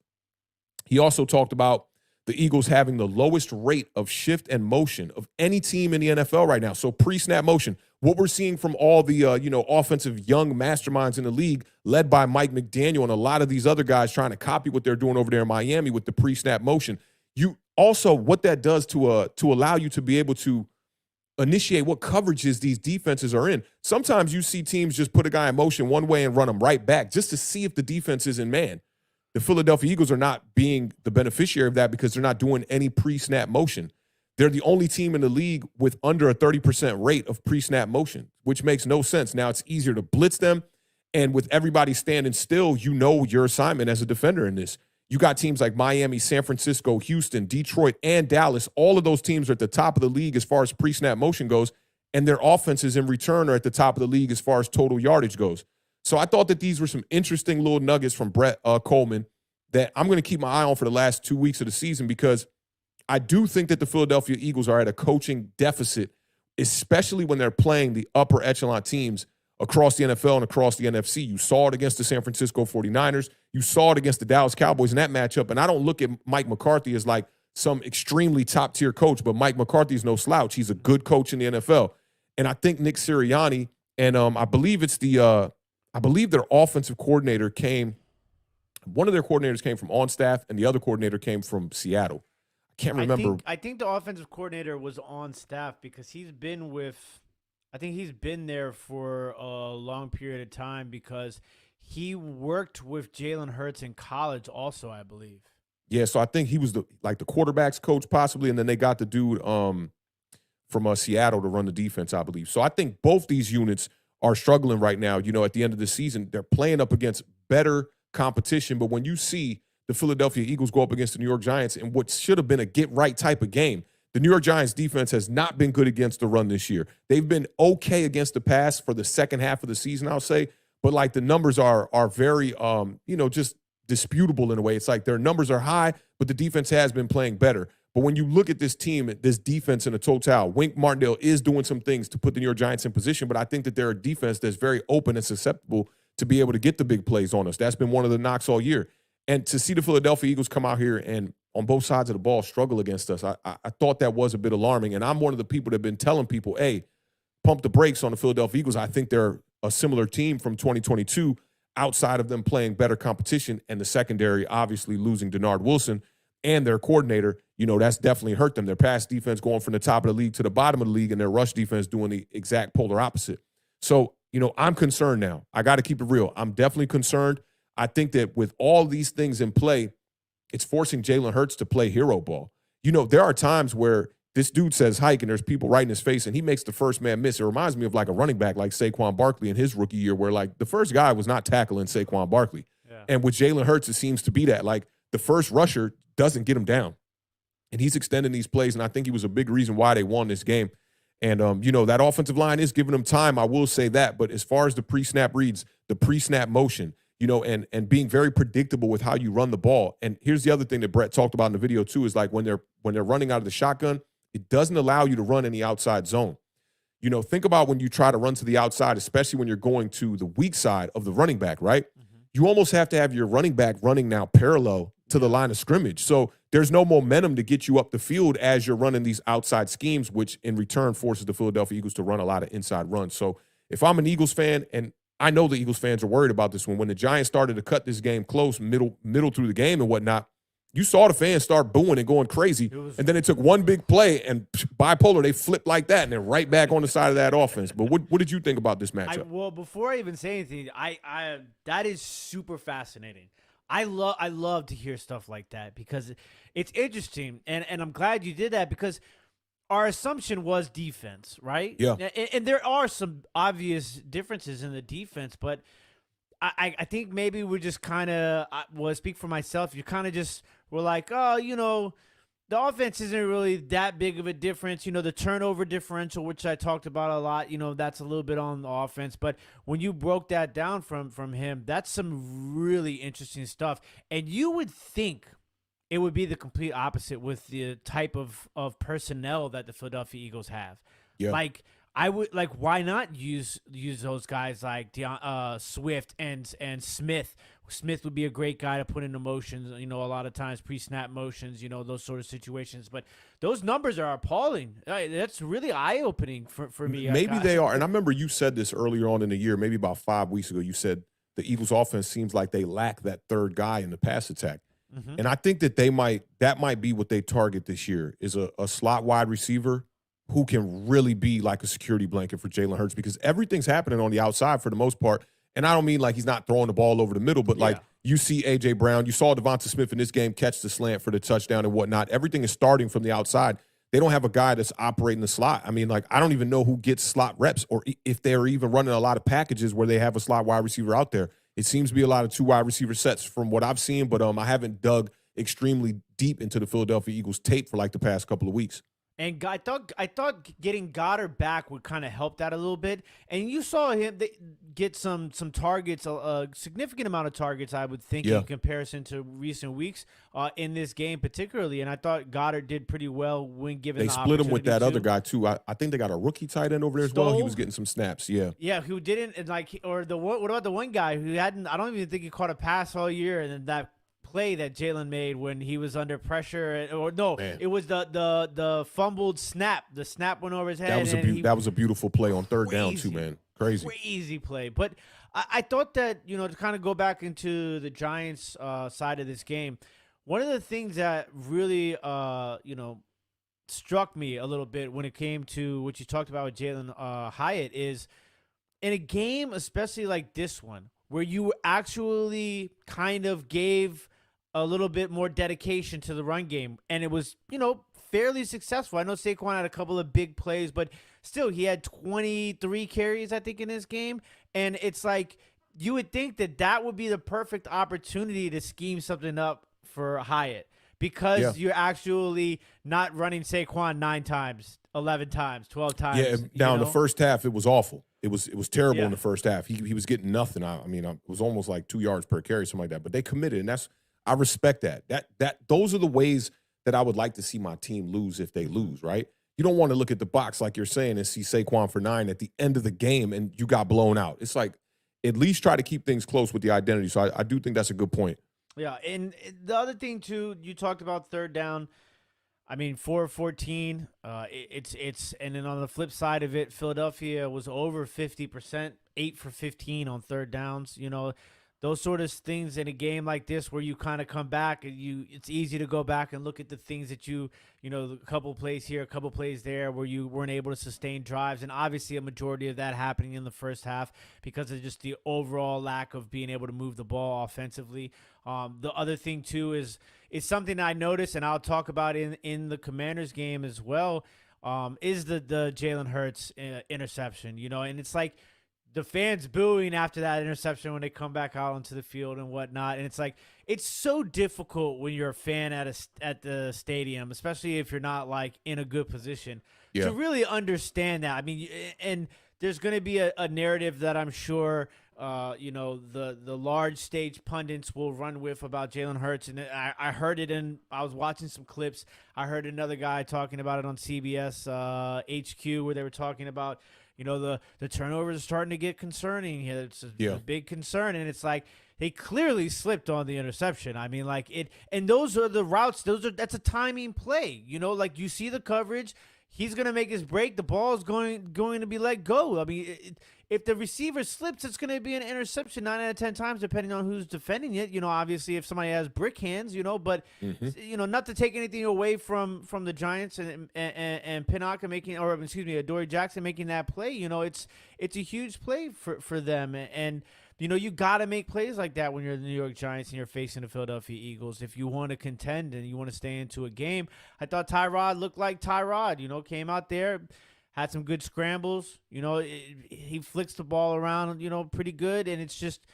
He also talked about the Eagles having the lowest rate of shift and motion of any team in the NFL right now. So pre-snap motion, what we're seeing from all the, offensive young masterminds in the league led by Mike McDaniel and a lot of these other guys trying to copy what they're doing over there in Miami with the pre-snap motion. You also, what that does to allow you to be able to initiate what coverages these defenses are in. Sometimes you see teams just put a guy in motion one way and run him right back just to see if the defense is in man. The Philadelphia Eagles are not being the beneficiary of that because they're not doing any pre-snap motion. They're the only team in the league with under a 30% rate of pre-snap motion, which makes no sense. Now it's easier to blitz them, and with everybody standing still, you know your assignment as a defender in this. You got teams like Miami, San Francisco, Houston, Detroit, and Dallas. All of those teams are at the top of the league as far as pre-snap motion goes, and their offenses in return are at the top of the league as far as total yardage goes. So I thought that these were some interesting little nuggets from Brett Coleman that I'm going to keep my eye on for the last 2 weeks of the season because I do think that the Philadelphia Eagles are at a coaching deficit, especially when they're playing the upper echelon teams across the NFL and across the NFC. You saw it against the San Francisco 49ers. You saw it against the Dallas Cowboys in that matchup. And I don't look at Mike McCarthy as like some extremely top-tier coach, but Mike McCarthy is no slouch. He's a good coach in the NFL. And I think Nick Sirianni, and I believe it's I believe their offensive coordinator one of their coordinators came from on staff, and the other coordinator came from Seattle. I can't remember. I think the offensive coordinator was on staff because he's been there for a long period of time because he worked with Jalen Hurts in college also, I believe. Yeah, so I think he was the quarterback's coach possibly, and then they got the dude from Seattle to run the defense, I believe. So I think both these units are struggling right now. You know, at the end of the season, they're playing up against better competition. But when you see the Philadelphia Eagles go up against the New York Giants in what should have been a get-right type of game, the New York Giants defense has not been good against the run this year. They've been okay against the pass for the second half of the season, I'll say. But, like, the numbers are very, just disputable in a way. It's like their numbers are high, but the defense has been playing better. But when you look at this team, this defense in a total, Wink Martindale is doing some things to put the New York Giants in position, but I think that they're a defense that's very open and susceptible to be able to get the big plays on us. That's been one of the knocks all year. And to see the Philadelphia Eagles come out here and on both sides of the ball struggle against us, I thought that was a bit alarming. And I'm one of the people that have been telling people, hey, pump the brakes on the Philadelphia Eagles. I think they're a similar team from 2022 outside of them playing better competition and the secondary obviously losing Denard Wilson and their coordinator. You know, that's definitely hurt them. Their pass defense going from the top of the league to the bottom of the league and their rush defense doing the exact polar opposite. So, I'm concerned now. I got to keep it real. I'm definitely concerned. I think that with all these things in play, it's forcing Jalen Hurts to play hero ball. There are times where this dude says hike and there's people right in his face and he makes the first man miss. It reminds me of like a running back like Saquon Barkley in his rookie year where like the first guy was not tackling Saquon Barkley. Yeah. And with Jalen Hurts, it seems to be that like the first rusher doesn't get him down. And he's extending these plays, and I think he was a big reason why they won this game. And, that offensive line is giving them time. I will say that. But as far as the pre-snap reads, the pre-snap motion, and being very predictable with how you run the ball. And here's the other thing that Brett talked about in the video too is like when they're running out of the shotgun, it doesn't allow you to run in the outside zone. Think about when you try to run to the outside, especially when you're going to the weak side of the running back, right? Mm-hmm. You almost have to have your running back running now parallel to the line of scrimmage. So there's no momentum to get you up the field as you're running these outside schemes, which in return forces the Philadelphia Eagles to run a lot of inside runs. So if I'm an Eagles fan, and I know the Eagles fans are worried about this one, when the Giants started to cut this game close, middle through the game and whatnot, you saw the fans start booing and going crazy. And then it took one big play and bipolar, they flipped like that and then right back on the side of that offense. But what did you think about this matchup? Well, before I even say anything, I that is super fascinating. I love to hear stuff like that because it's interesting, and I'm glad you did that because our assumption was defense, right? Yeah. And there are some obvious differences in the defense, but I think maybe we're just kind of, well, I speak for myself, you kind of just were like, oh, the offense isn't really that big of a difference. The turnover differential, which I talked about a lot, that's a little bit on the offense. But when you broke that down from him, that's some really interesting stuff. And you would think it would be the complete opposite with the type of personnel that the Philadelphia Eagles have. Yeah. Like, I would why not use those guys like Swift and Smith. Smith would be a great guy to put into motions, a lot of times pre-snap motions, those sort of situations. But those numbers are appalling. That's really eye-opening for me. Maybe they are. And I remember you said this earlier on in the year, maybe about 5 weeks ago. You said the Eagles offense seems like they lack that third guy in the pass attack. Mm-hmm. And I think that that might be what they target this year is a slot wide receiver who can really be like a security blanket for Jalen Hurts because everything's happening on the outside for the most part. And I don't mean like he's not throwing the ball over the middle, but like you see A.J. Brown, you saw Devonta Smith in this game catch the slant for the touchdown and whatnot. Everything is starting from the outside. They don't have a guy that's operating the slot. I mean, like I don't even know who gets slot reps or if they're even running a lot of packages where they have a slot wide receiver out there. It seems to be a lot of 2 wide receiver sets from what I've seen, but I haven't dug extremely deep into the Philadelphia Eagles tape for like the past couple of weeks. And I thought getting Goddard back would kind of help that a little bit. And you saw him get some targets, a significant amount of targets, I would think, in comparison to recent weeks in this game particularly. And I thought Goddard did pretty well when given. They the split him with that too. other guy too. I think they got a rookie tight end over there as well. He was getting some snaps. Yeah, who didn't, and what about the one guy who hadn't? I don't even think he caught a pass all year, and then that play that Jalen made when he was under pressure, it was the fumbled snap. The snap went over his head. That was a beautiful play on third down too, man. Crazy play. But I thought that, to kind of go back into the Giants side of this game, one of the things that really struck me a little bit when it came to what you talked about with Jalen Hyatt is in a game, especially like this one, where you actually kind of gave a little bit more dedication to the run game, and it was, fairly successful. I know Saquon had a couple of big plays, but still, he had 23 carries, I think, in this game, and it's like you would think that would be the perfect opportunity to scheme something up for Hyatt because you're actually not running Saquon 9 times, 11 times, 12 times. Yeah, now in the first half, it was awful. It was terrible in the first half. He was getting nothing. I mean, it was almost like 2 yards per carry, something like that. But they committed, and I respect that. Those are the ways that I would like to see my team lose if they lose, right? You don't want to look at the box like you're saying and see Saquon for 9 at the end of the game and you got blown out. It's like at least try to keep things close with the identity. So I do think that's a good point. Yeah, and the other thing too, you talked about third down. I mean, 4 of 14. It's and then on the flip side of it, Philadelphia was over 50%, 8 for 15 on third downs. Those sort of things in a game like this where you kind of come back and it's easy to go back and look at the things that a couple plays here, a couple plays there where you weren't able to sustain drives. And obviously a majority of that happening in the first half because of just the overall lack of being able to move the ball offensively. The other thing too is something I noticed, and I'll talk about in the Commanders game as well, is the Jalen Hurts interception, and it's like, the fans booing after that interception when they come back out onto the field and whatnot. And it's like, it's so difficult when you're a fan at the stadium, especially if you're not like in a good position to really understand that. I mean, and there's going to be a narrative that I'm sure, the large stage pundits will run with about Jalen Hurts. And I heard it I was watching some clips. I heard another guy talking about it on CBS HQ where they were talking about, the turnovers are starting to get concerning. It's a big concern, and it's like they clearly slipped on the interception. I mean, like and those are the routes. That's a timing play. Like you see the coverage. He's gonna make his break. The ball is going to be let go. I mean, if the receiver slips, it's going to be an interception 9 out of 10 times, depending on who's defending it. Obviously, if somebody has brick hands, but not to take anything away from the Giants and Pinnock making, or excuse me, Adoree Jackson making that play. It's a huge play for them, and you got to make plays like that when you're the New York Giants and you're facing the Philadelphia Eagles if you want to contend and you want to stay into a game. I thought Tyrod looked like Tyrod. Came out there. Had some good scrambles. He flicks the ball around, pretty good. And it's just,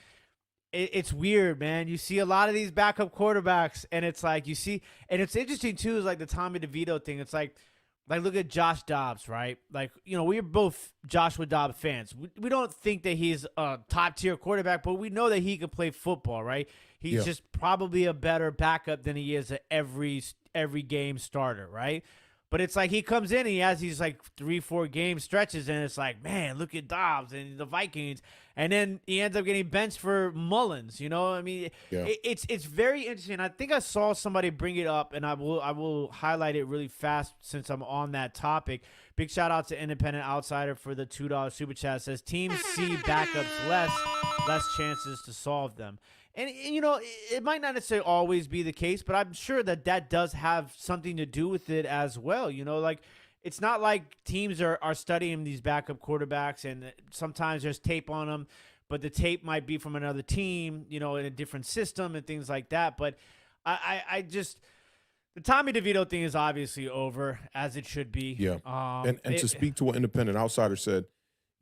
it's weird, man. You see a lot of these backup quarterbacks, and it's like you see, and it's interesting too, is like the Tommy DeVito thing. It's like look at Josh Dobbs, right? Like, we're both Joshua Dobbs fans. We don't think that he's a top tier quarterback, but we know that he can play football, right? He's just probably a better backup than he is every game starter, right? But it's like he comes in and he has these like 3-4 game stretches, and it's like, man, look at Dobbs and the Vikings, and then he ends up getting benched for Mullins. I mean, it's very interesting. I think I saw somebody bring it up, and I will highlight it really fast since I'm on that topic. Big shout out to Independent Outsider for the $2 super chat. It says teams see backups less chances to solve them. And, it might not necessarily always be the case, but I'm sure that does have something to do with it as well. Like it's not like teams are studying these backup quarterbacks and sometimes there's tape on them, but the tape might be from another team, in a different system and things like that. But I just – the Tommy DeVito thing is obviously over, as it should be. Yeah, and to speak to what Independent Outsider said,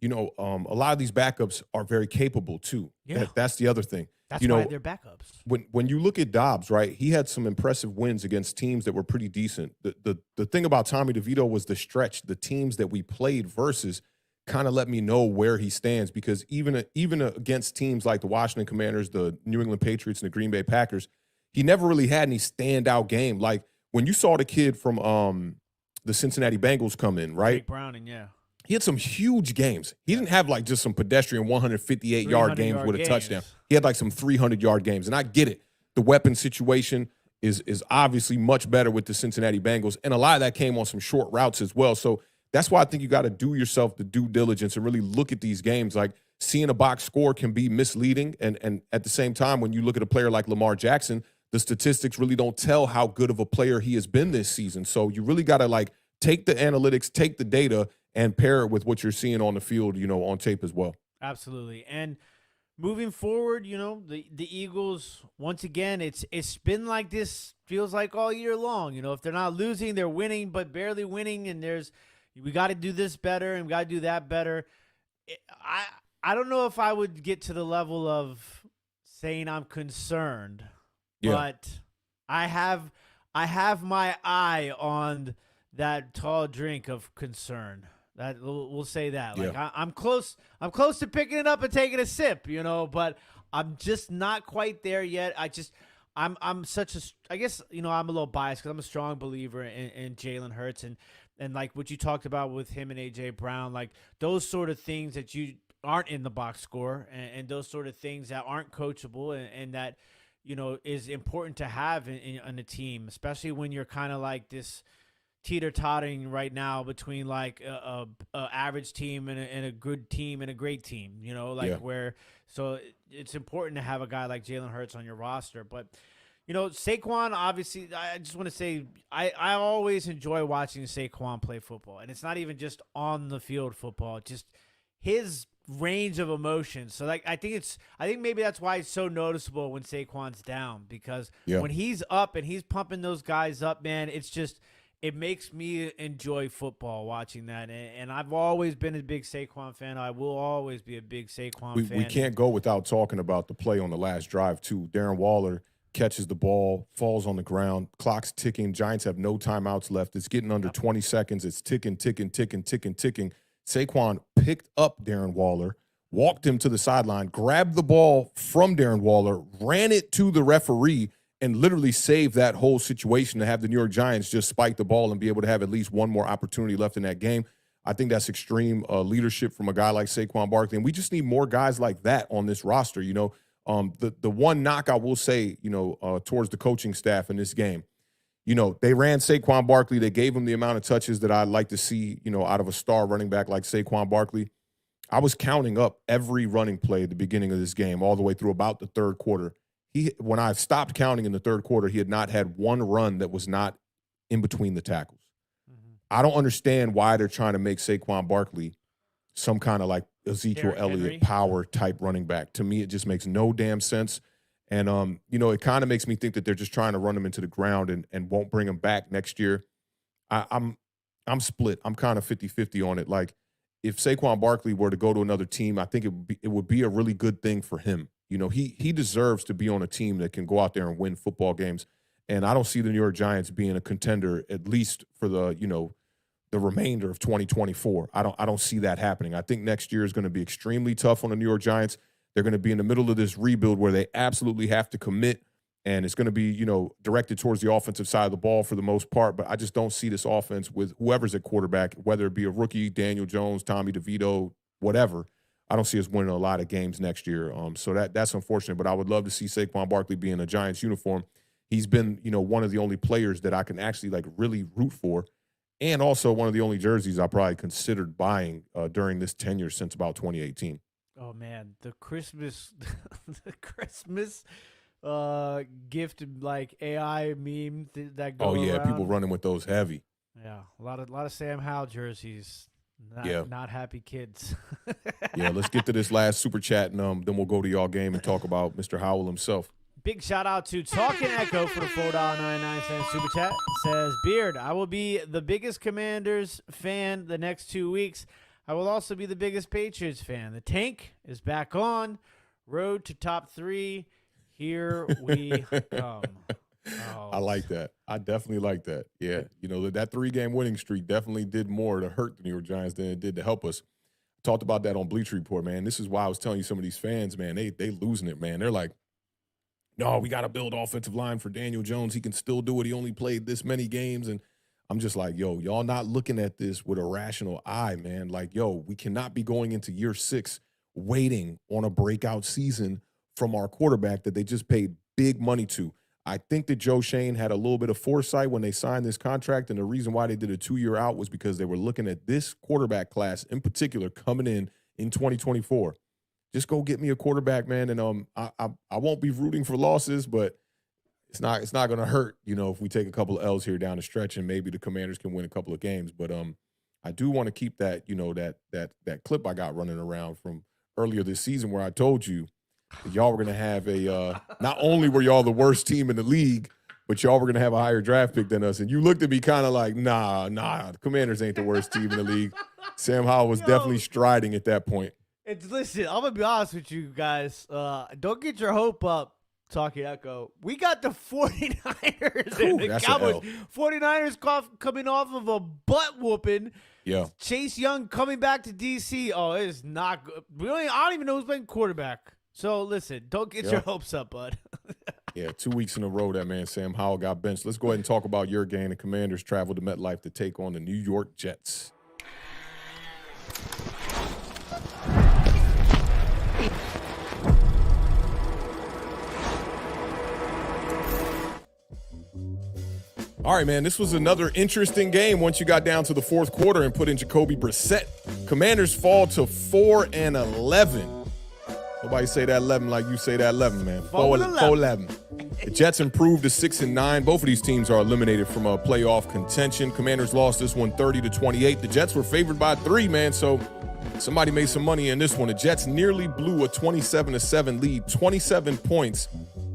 a lot of these backups are very capable too. Yeah. That's the other thing. That's why they're backups. When you look at Dobbs, right, he had some impressive wins against teams that were pretty decent. The thing about Tommy DeVito was the stretch. The teams that we played versus kind of let me know where he stands, because even against teams like the Washington Commanders, the New England Patriots, and the Green Bay Packers, he never really had any standout game. Like when you saw the kid from the Cincinnati Bengals come in, right? Jake Browning, yeah. He had some huge games. He didn't have like just some pedestrian 158-yard games with a touchdown. He had like some 300-yard games. And I get it. The weapon situation is obviously much better with the Cincinnati Bengals. And a lot of that came on some short routes as well. So that's why I think you got to do yourself the due diligence and really look at these games. Like seeing a box score can be misleading. And at the same time, when you look at a player like Lamar Jackson, the statistics really don't tell how good of a player he has been this season. So you really got to like take the analytics, take the data, and pair it with what you're seeing on the field, on tape as well. Absolutely. And moving forward, the Eagles, once again, it's been like this, feels like all year long. If they're not losing, they're winning, but barely winning, and we got to do this better and we got to do that better. I don't know if I would get to the level of saying I'm concerned, but I have my eye on that tall drink of concern. That we'll say that. Like I'm close to picking it up and taking a sip, but I'm just not quite there yet. I'm such a, I guess, I'm a little biased because I'm a strong believer in Jalen Hurts and like what you talked about with him and AJ Brown, like those sort of things that you aren't in the box score and those sort of things that aren't coachable and that, is important to have in a team, especially when you're kind of like this teeter-tottering right now between like a average team and a good team and a great team, where so it's important to have a guy like Jalen Hurts on your roster. But Saquon, obviously, I just want to say I always enjoy watching Saquon play football, and it's not even just on the field football, just his range of emotions. So like I think maybe that's why it's so noticeable when Saquon's down, because when he's up and he's pumping those guys up, man, it makes me enjoy football watching that. And I've always been a big Saquon fan. I will always be a big Saquon fan. We can't go without talking about the play on the last drive, too. Darren Waller catches the ball, falls on the ground, clock's ticking. Giants have no timeouts left. It's getting under 20 seconds. It's ticking. Saquon picked up Darren Waller, walked him to the sideline, grabbed the ball from Darren Waller, ran it to the referee, and literally saved that whole situation to have the New York Giants just spike the ball and be able to have at least one more opportunity left in that game. I think that's extreme leadership from a guy like Saquon Barkley, and we just need more guys like that on this roster. The one knock I will say, towards the coaching staff in this game, they ran Saquon Barkley. They gave him the amount of touches that I'd like to see, out of a star running back like Saquon Barkley. I was counting up every running play at the beginning of this game all the way through about the third quarter. When I stopped counting in the third quarter, he had not had one run that was not in between the tackles. Mm-hmm. I don't understand why they're trying to make Saquon Barkley some kind of like Ezekiel Elliott power type running back. To me, it just makes no damn sense. And, it kind of makes me think that they're just trying to run him into the ground and won't bring him back next year. I'm split. I'm kind of 50-50 on it. Like, if Saquon Barkley were to go to another team, I think it would be a really good thing for him. He deserves to be on a team that can go out there and win football games. And I don't see the New York Giants being a contender, at least for the remainder of 2024. I don't see that happening. I think next year is going to be extremely tough on the New York Giants. They're going to be in the middle of this rebuild where they absolutely have to commit, and it's going to be, directed towards the offensive side of the ball for the most part. But I just don't see this offense with whoever's at quarterback, whether it be a rookie, Daniel Jones, Tommy DeVito, whatever. I don't see us winning a lot of games next year. So that's unfortunate, but I would love to see Saquon Barkley be in a Giants uniform. He's been, one of the only players that I can actually like really root for, and also one of the only jerseys I probably considered buying during this tenure since about 2018. Oh man, the Christmas gift like AI meme that go around. People running with those heavy. Yeah, a lot of Sam Howell jerseys. Not happy kids. Yeah, let's get to this last super chat, and then we'll go to y'all game and talk about Mr. Howell himself. Big shout out to Talking Echo for the $4.99 super chat. Says, Beard, I will be the biggest Commanders fan the next 2 weeks. I will also be the biggest Patriots fan. The tank is back on. Road to top 3. Here we come. Oh. I like that. I definitely like that. Yeah. That 3-game winning streak definitely did more to hurt the New York Giants than it did to help us. Talked about that on Bleacher Report, man. This is why I was telling you some of these fans, man, they losing it, man. They're like, no, we got to build offensive line for Daniel Jones. He can still do it. He only played this many games. And I'm just like, yo, y'all not looking at this with a rational eye, man. Like, yo, we cannot be going into year 6 waiting on a breakout season from our quarterback that they just paid big money to. I think that Joe Shane had a little bit of foresight when they signed this contract, and the reason why they did a 2-year out was because they were looking at this quarterback class in particular coming in 2024. Just go get me a quarterback, man, and I won't be rooting for losses, but it's not going to hurt, if we take a couple of L's here down the stretch, and maybe the Commanders can win a couple of games. But I do want to keep that, that clip I got running around from earlier this season where I told you y'all were going to have not only were y'all the worst team in the league, but y'all were going to have a higher draft pick than us. And you looked at me kind of like, nah, the Commanders ain't the worst team in the league. Sam Howell was definitely striding at that point. Listen, I'm going to be honest with you guys. Don't get your hope up, Talking Echo. We got the 49ers and the Cowboys. 49ers coming off of a butt whooping. Yeah. Chase Young coming back to D.C. Oh, it is not good. I don't even know who's playing quarterback. So, listen, don't get your hopes up, bud. Yeah, 2 weeks in a row that man Sam Howell got benched. Let's go ahead and talk about your game. The Commanders traveled to MetLife to take on the New York Jets. All right, man, this was another interesting game once you got down to the fourth quarter and put in Jacoby Brissett. Commanders fall to 4-11. Nobody say that 11 like you say that 11, man. 4-11. The Jets improved to 6-9. Both of these teams are eliminated from a playoff contention. Commanders lost this one 30-28. The Jets were favored by 3, man, so somebody made some money in this one. The Jets nearly blew a 27-7 lead, 27 points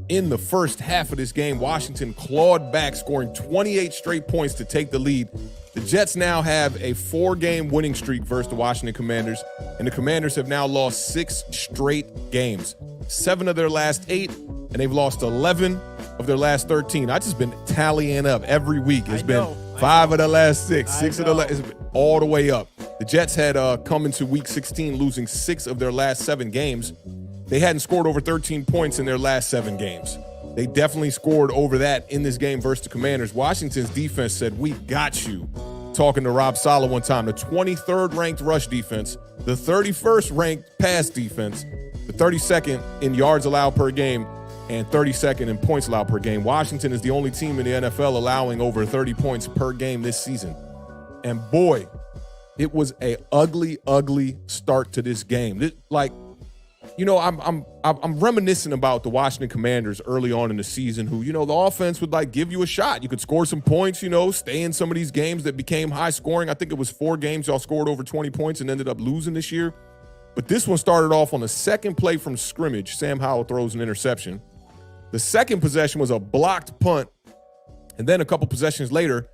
in the first half of this game. Washington clawed back, scoring 28 straight points to take the lead. The Jets now have a 4-game winning streak versus the Washington Commanders, and the Commanders have now lost 6 straight games. 7 of their last 8, and they've lost 11 of their last 13. I've just been tallying up every week. It's been 5 of the last 6, 6 of the last, all the way up. The Jets had come into week 16 losing 6 of their last 7 games. They hadn't scored over 13 points in their last 7 games. They definitely scored over that in this game versus the Commanders. Washington's defense said, we got you. Talking to Rob Saleh one time, the 23rd ranked rush defense, the 31st ranked pass defense, the 32nd in yards allowed per game, and 32nd in points allowed per game. Washington is the only team in the NFL allowing over 30 points per game this season. And boy, it was a ugly, ugly start to this game. I'm reminiscing about the Washington Commanders early on in the season who, the offense would give you a shot. You could score some points, stay in some of these games that became high scoring. I think it was 4 games y'all scored over 20 points and ended up losing this year. But this one started off on the second play from scrimmage. Sam Howell throws an interception. The second possession was a blocked punt. And then a couple possessions later,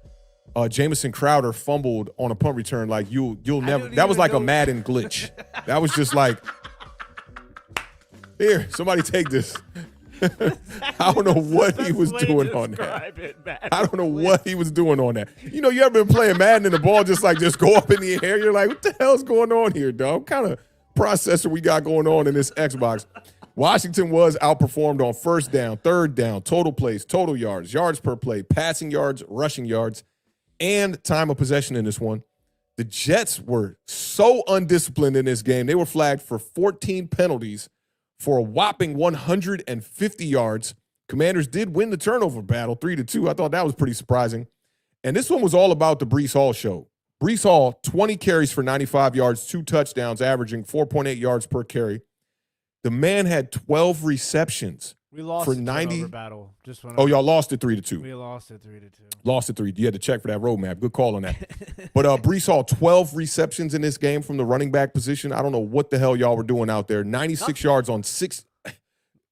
Jamison Crowder fumbled on a punt return you'll never. That was like a Madden glitch. That was just like, here, somebody take this. I don't know what he was doing on that. I don't know what he was doing on that. You ever been playing Madden and the ball just go up in the air? You're like, what the hell's going on here, dog? What kind of processor we got going on in this Xbox? Washington was outperformed on first down, third down, total plays, total yards, yards per play, passing yards, rushing yards, and time of possession in this one. The Jets were so undisciplined in this game. They were flagged for 14 penalties for a whopping 150 yards. Commanders did win the turnover battle 3-2. I thought that was pretty surprising. And this one was all about the Breece Hall show. Breece Hall, 20 carries for 95 yards, 2 touchdowns, averaging 4.8 yards per carry. The man had 12 receptions. We lost for the 90 turnover battle. Y'all lost it 3-2. We lost it 3-2. Lost it 3. You had to check for that roadmap. Good call on that. But Breece Hall, 12 receptions in this game from the running back position. I don't know what the hell y'all were doing out there. 96 yards on 6.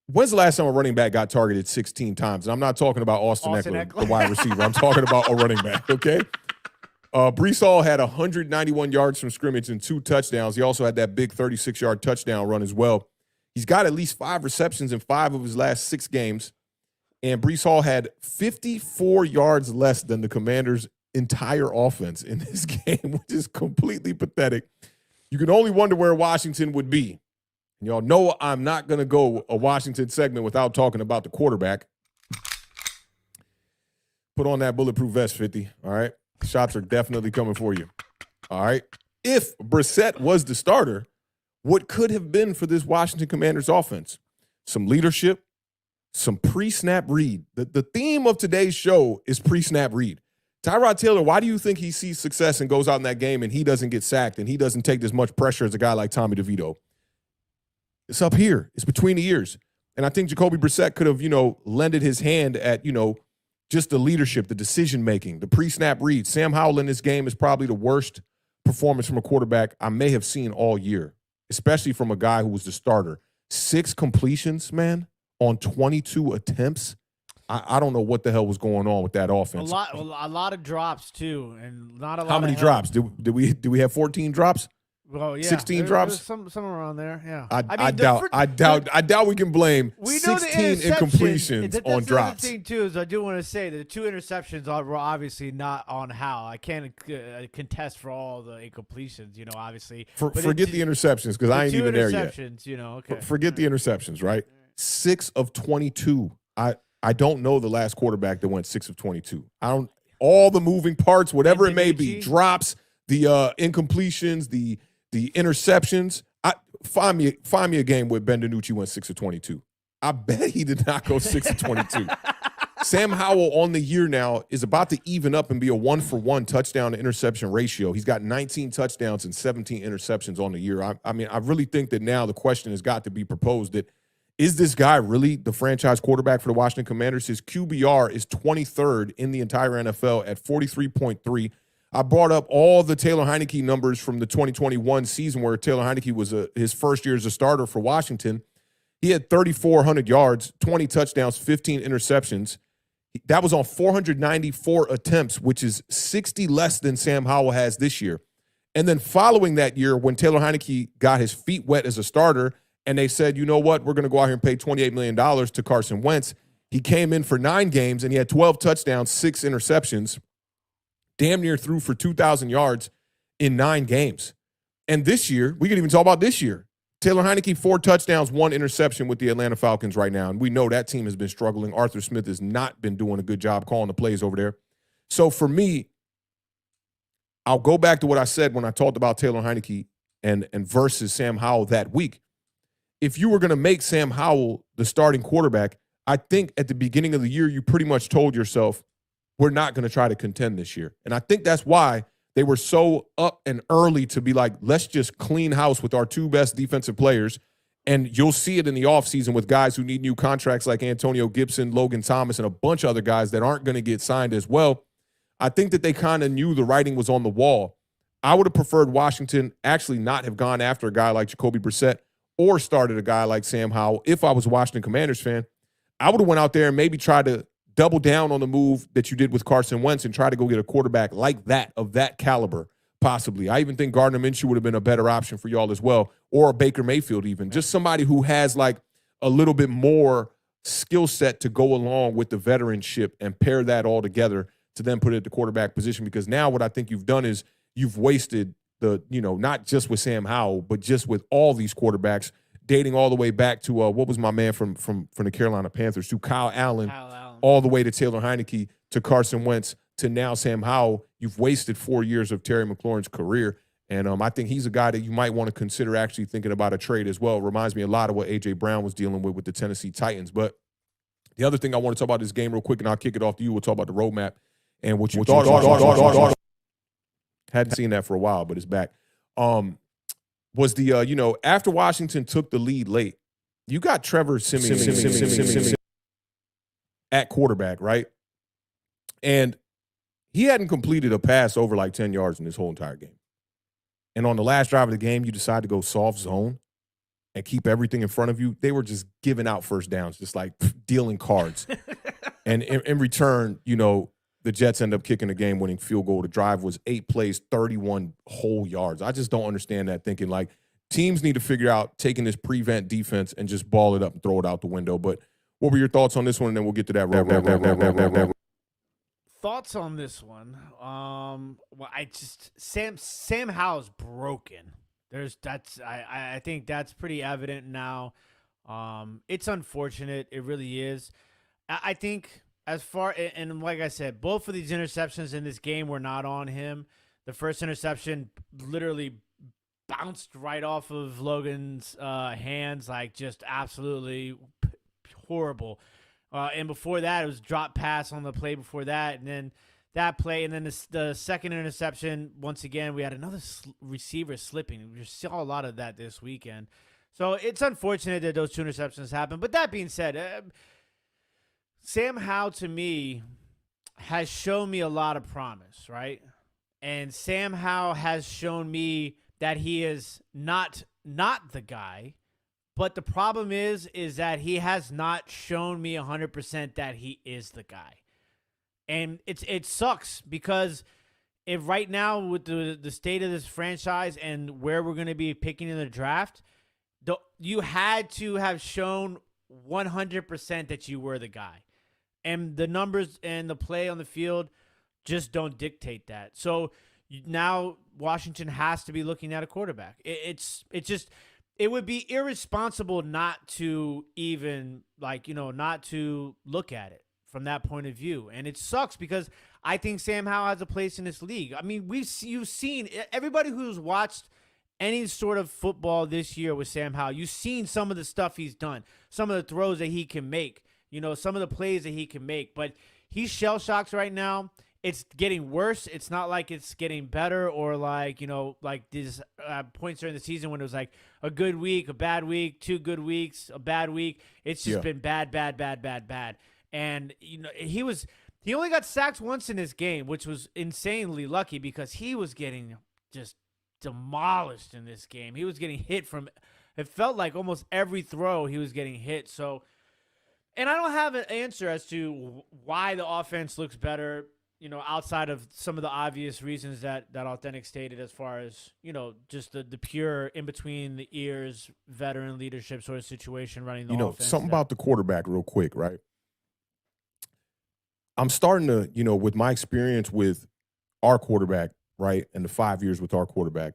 When's the last time a running back got targeted 16 times? And I'm not talking about Austin Eckler, the wide receiver. I'm talking about a running back, okay? Breece Hall had 191 yards from scrimmage and 2 touchdowns. He also had that big 36-yard touchdown run as well. He's got at least 5 receptions in 5 of his last 6 games. And Breece Hall had 54 yards less than the Commanders' entire offense in this game, which is completely pathetic. You can only wonder where Washington would be. And y'all know I'm not going to go a Washington segment without talking about the quarterback. Put on that bulletproof vest, 50, all right? Shots are definitely coming for you, all right? If Brissett was the starter, what could have been for this Washington Commanders offense? Some leadership, some pre-snap read. The theme of today's show is pre-snap read. Tyrod Taylor, why do you think he sees success and goes out in that game and he doesn't get sacked and he doesn't take as much pressure as a guy like Tommy DeVito? It's up here. It's between the ears. And I think Jacoby Brissett could have, lended his hand at, just the leadership, the decision-making, the pre-snap read. Sam Howell in this game is probably the worst performance from a quarterback I may have seen all year, especially from a guy who was the starter. 6 completions, man, on 22 attempts. I don't know what the hell was going on with that offense. A lot of drops too, and not a lot. How many drops? Did we have 14 drops? Well, yeah, 16 drops. Some around there. Yeah. I doubt we can blame 16 incompletions on drops. The thing too is I do want to say that the 2 interceptions were obviously not on Howell. I can't contest for all the incompletions. Obviously. Forget the interceptions because I ain't even there yet. Okay. Forget the interceptions, right? 6 of 22. I don't know the last quarterback that went 6 of 22. All the moving parts, whatever it may be, drops, the incompletions, the interceptions. Find me a game where Ben DiNucci went 6 of 22. I bet he did not go 6 of 22. Sam Howell on the year now is about to even up and be a 1-for-1 touchdown to interception ratio. He's got 19 touchdowns and 17 interceptions on the year. I mean, I really think that now the question has got to be proposed that, is this guy really the franchise quarterback for the Washington Commanders? His QBR is 23rd in the entire NFL at 43.3. I brought up all the Taylor Heineke numbers from the 2021 season where Taylor Heineke was his first year as a starter for Washington. He had 3,400 yards, 20 touchdowns, 15 interceptions. That was on 494 attempts, which is 60 less than Sam Howell has this year. And then following that year, when Taylor Heineke got his feet wet as a starter, and they said, you know what, we're going to go out here and pay $28 million to Carson Wentz. He came in for 9 games, and he had 12 touchdowns, 6 interceptions, damn near threw for 2,000 yards in 9 games. And this year, we can even talk about this year. Taylor Heineke, 4 touchdowns, 1 interception with the Atlanta Falcons right now. And we know that team has been struggling. Arthur Smith has not been doing a good job calling the plays over there. So for me, I'll go back to what I said when I talked about Taylor Heineke and versus Sam Howell that week. If you were going to make Sam Howell the starting quarterback, I think at the beginning of the year, you pretty much told yourself, we're not going to try to contend this year. And I think that's why they were so up and early to be like, let's just clean house with our 2 best defensive players. And you'll see it in the offseason with guys who need new contracts like Antonio Gibson, Logan Thomas, and a bunch of other guys that aren't going to get signed as well. I think that they kind of knew the writing was on the wall. I would have preferred Washington actually not have gone after a guy like Jacoby Brissett or started a guy like Sam Howell. If I was a Washington Commanders fan, I would have went out there and maybe tried to double down on the move that you did with Carson Wentz and try to go get a quarterback like that, of that caliber, possibly. I even think Gardner Minshew would have been a better option for y'all as well, or a Baker Mayfield even. Just somebody who has like a little bit more skill set to go along with the veteranship and pair that all together to then put it at the quarterback position. Because now what I think you've done is you've wasted not just with Sam Howell, but just with all these quarterbacks, dating all the way back to what was my man from the Carolina Panthers, to Kyle Allen, all the way to Taylor Heineke, to Carson Wentz, to now Sam Howell. You've wasted 4 years of Terry McLaurin's career, and I think he's a guy that you might want to consider actually thinking about a trade as well. Reminds me a lot of what A.J. Brown was dealing with the Tennessee Titans. But the other thing I want to talk about this game real quick, and I'll kick it off to you. We'll talk about the roadmap and what you thought. Hadn't seen that for a while, but it's back. Was the, after Washington took the lead late, you got Trevor Siemian at quarterback, right? And he hadn't completed a pass over like 10 yards in this whole entire game. And on the last drive of the game, you decide to go soft zone and keep everything in front of you. They were just giving out first downs, just like dealing cards. And in return, the Jets end up kicking a game-winning field goal. The drive was 8 plays, 31 whole yards. I just don't understand that, thinking like teams need to figure out taking this prevent defense and just ball it up and throw it out the window. But what were your thoughts on this one? And then we'll get to that. Thoughts on this one? Well, Sam Howell's broken. I think that's pretty evident now. It's unfortunate. It really is. I think and like I said, both of these interceptions in this game were not on him. The first interception literally bounced right off of Logan's hands, like just absolutely horrible. And before that, it was drop pass on the play before that, and then that play, and then the second interception. Once again, we had another receiver slipping. We saw a lot of that this weekend. So it's unfortunate that those 2 interceptions happened. But that being said, Sam Howell, to me, has shown me a lot of promise, right? And Sam Howell has shown me that he is not the guy. But the problem is that he has not shown me 100% that he is the guy. And it sucks because if right now with the state of this franchise and where we're going to be picking in the draft, you had to have shown 100% that you were the guy. And the numbers and the play on the field just don't dictate that. So now Washington has to be looking at a quarterback. It would be irresponsible not to even, not to look at it from that point of view. And it sucks because I think Sam Howell has a place in this league. I mean, you've seen everybody who's watched any sort of football this year with Sam Howell, you've seen some of the stuff he's done, some of the throws that he can make, some of the plays that he can make. But he's shell-shocked right now. It's getting worse. It's not like it's getting better or like these points during the season when it was like a good week, a bad week, 2 good weeks, a bad week. It's just been bad. And, he only got sacked once in this game, which was insanely lucky because he was getting just demolished in this game. He was getting hit from, it felt like almost every throw he was getting hit. So, and I don't have an answer as to why the offense looks better, outside of some of the obvious reasons that Awthentik stated as far as, just the pure in between the ears, veteran leadership sort of situation running the offense. Something about the quarterback real quick, right? I'm starting to, with my experience with our quarterback, right, and the 5 years with our quarterback,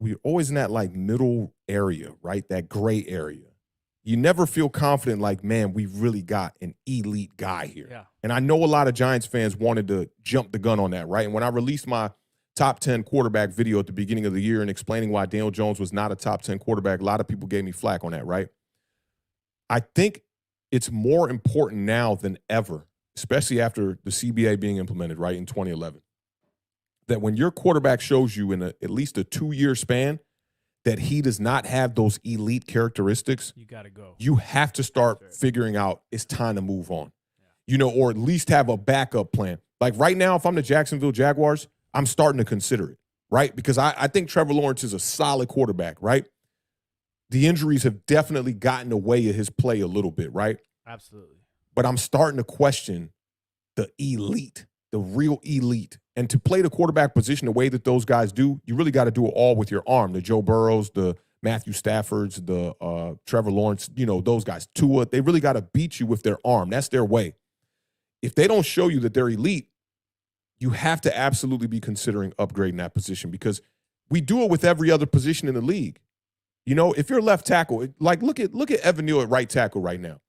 we're always in that middle area, right, that gray area. You never feel confident man, we've really got an elite guy here. Yeah. And I know a lot of Giants fans wanted to jump the gun on that, right? And when I released my top 10 quarterback video at the beginning of the year and explaining why Daniel Jones was not a top 10 quarterback, a lot of people gave me flack on that, right? I think it's more important now than ever, especially after the CBA being implemented, right, in 2011, that when your quarterback shows you in at least a 2-year span that he does not have those elite characteristics, you got to go. You have to start figuring out it's time to move on, or at least have a backup plan. Like right now, if I'm the Jacksonville Jaguars, I'm starting to consider it, right? Because I think Trevor Lawrence is a solid quarterback, right? The injuries have definitely gotten in the way of his play a little bit, right? Absolutely. But I'm starting to question the elite, the real elite. And to play the quarterback position the way that those guys do, you really got to do it all with your arm. The Joe Burrows, the Matthew Staffords, the Trevor Lawrence, those guys. Tua, they really got to beat you with their arm. That's their way. If they don't show you that they're elite, you have to absolutely be considering upgrading that position because we do it with every other position in the league. If you're left tackle, look at Evan Neal at right tackle right now.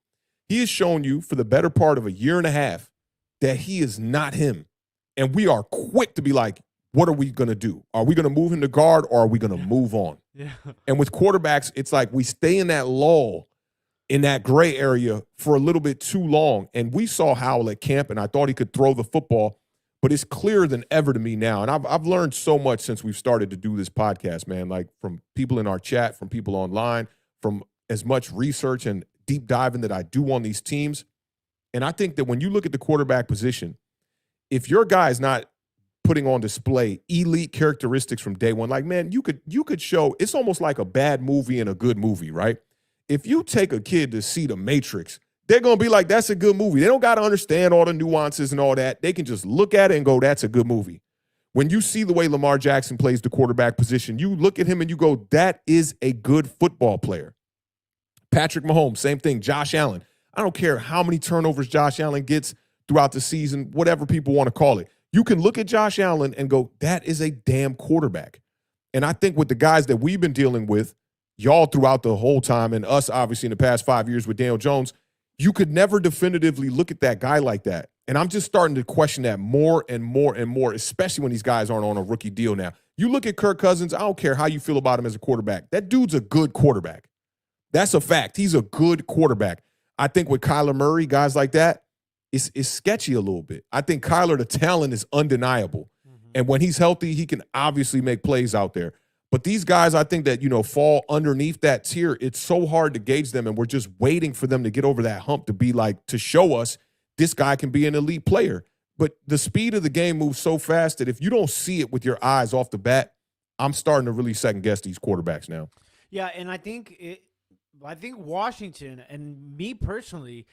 He has shown you for the better part of a year and a half that he is not him. And we are quick to be like, what are we going to do? Are we going to move him to guard or are we going to move on? Yeah. And with quarterbacks, it's like we stay in that lull, in that gray area for a little bit too long. And we saw Howell at camp, and I thought he could throw the football, but it's clearer than ever to me now. And I've learned so much since we've started to do this podcast, man, from people in our chat, from people online, from as much research and deep diving that I do on these teams. And I think that when you look at the quarterback position, if your guy is not putting on display elite characteristics from day one, you could show, it's almost like a bad movie and a good movie, right? If you take a kid to see The Matrix, they're going to be like, that's a good movie. They don't got to understand all the nuances and all that. They can just look at it and go, that's a good movie. When you see the way Lamar Jackson plays the quarterback position, you look at him and you go, that is a good football player. Patrick Mahomes, same thing. Josh Allen. I don't care how many turnovers Josh Allen gets throughout the season, whatever people want to call it. You can look at Josh Allen and go, that is a damn quarterback. And I think with the guys that we've been dealing with, y'all throughout the whole time, and us obviously in the past 5 years with Daniel Jones, you could never definitively look at that guy like that. And I'm just starting to question that more and more and more, especially when these guys aren't on a rookie deal now. You look at Kirk Cousins, I don't care how you feel about him as a quarterback. That dude's a good quarterback. That's a fact. He's a good quarterback. I think with Kyler Murray, guys like that, it's sketchy a little bit. I think Kyler, the talent is undeniable. Mm-hmm. And when he's healthy, he can obviously make plays out there. But these guys, I think that, fall underneath that tier. It's so hard to gauge them, and we're just waiting for them to get over that hump to be like, to show us this guy can be an elite player. But the speed of the game moves so fast that if you don't see it with your eyes off the bat, I'm starting to really second guess these quarterbacks now. Yeah, and I think Washington, and me personally,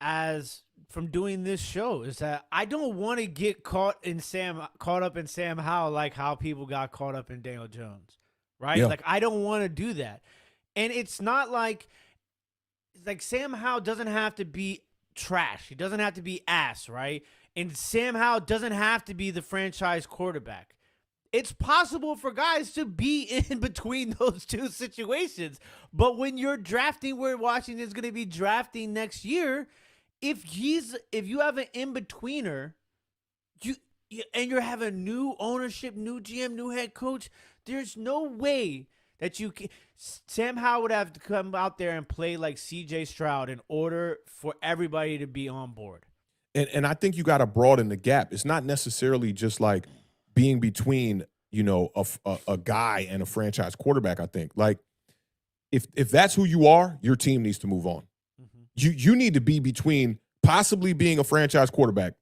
as from doing this show, is that I don't want to get caught up in Sam Howell like how people got caught up in Daniel Jones, right? Yeah. Like, I don't want to do that. And it's not like Sam Howell doesn't have to be trash. He doesn't have to be ass, right? And Sam Howell doesn't have to be the franchise quarterback. It's possible for guys to be in between those two situations. But when you're drafting where Washington's going to be drafting next year, if you have an in-betweener, and you're having new ownership, new GM, new head coach, there's no way that you can. Sam Howell would have to come out there and play like C.J. Stroud in order for everybody to be on board. And I think you got to broaden the gap. It's not necessarily just like being between, a guy and a franchise quarterback. I think like if that's who you are, your team needs to move on. Mm-hmm. You need to be between possibly being a franchise quarterback.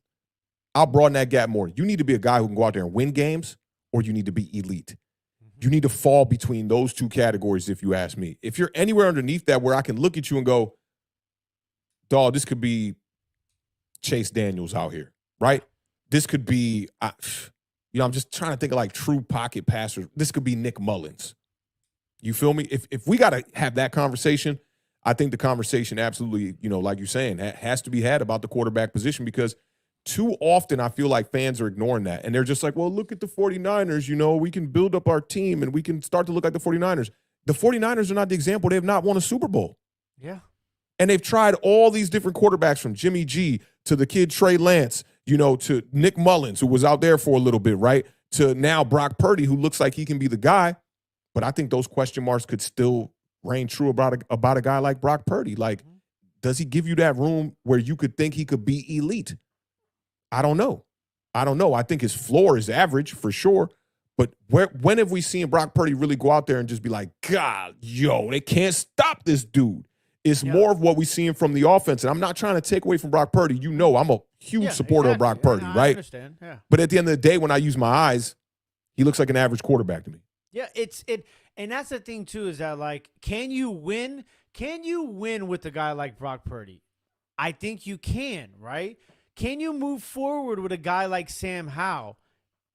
I'll broaden that gap more. You need to be a guy who can go out there and win games, or you need to be elite. Mm-hmm. You need to fall between those two categories, if you ask me. If you're anywhere underneath that where I can look at you and go, dawg, this could be Chase Daniels out here, right? This could be, I'm just trying to think of like true pocket passers. This could be Nick Mullins. You feel me? If we got to have that conversation, I think the conversation absolutely, like you're saying, has to be had about the quarterback position, because too often I feel like fans are ignoring that. And they're just like, well, look at the 49ers. We can build up our team and we can start to look like the 49ers. The 49ers are not the example. They have not won a Super Bowl. Yeah. And they've tried all these different quarterbacks, from Jimmy G to the kid Trey Lance, to Nick Mullins, who was out there for a little bit, right? To now Brock Purdy, who looks like he can be the guy. But I think those question marks could still reign true about a guy like Brock Purdy. Like, does he give you that room where you could think he could be elite? I don't know. I think his floor is average for sure. But when have we seen Brock Purdy really go out there and just be like, God, they can't stop this dude? It's more of what we're seeing from the offense. And I'm not trying to take away from Brock Purdy. I'm a huge supporter of Brock Purdy, right? I understand, yeah. But at the end of the day, when I use my eyes, he looks like an average quarterback to me. Yeah, and that's the thing, too, is that, like, can you win? Can you win with a guy like Brock Purdy? I think you can, right? Can you move forward with a guy like Sam Howell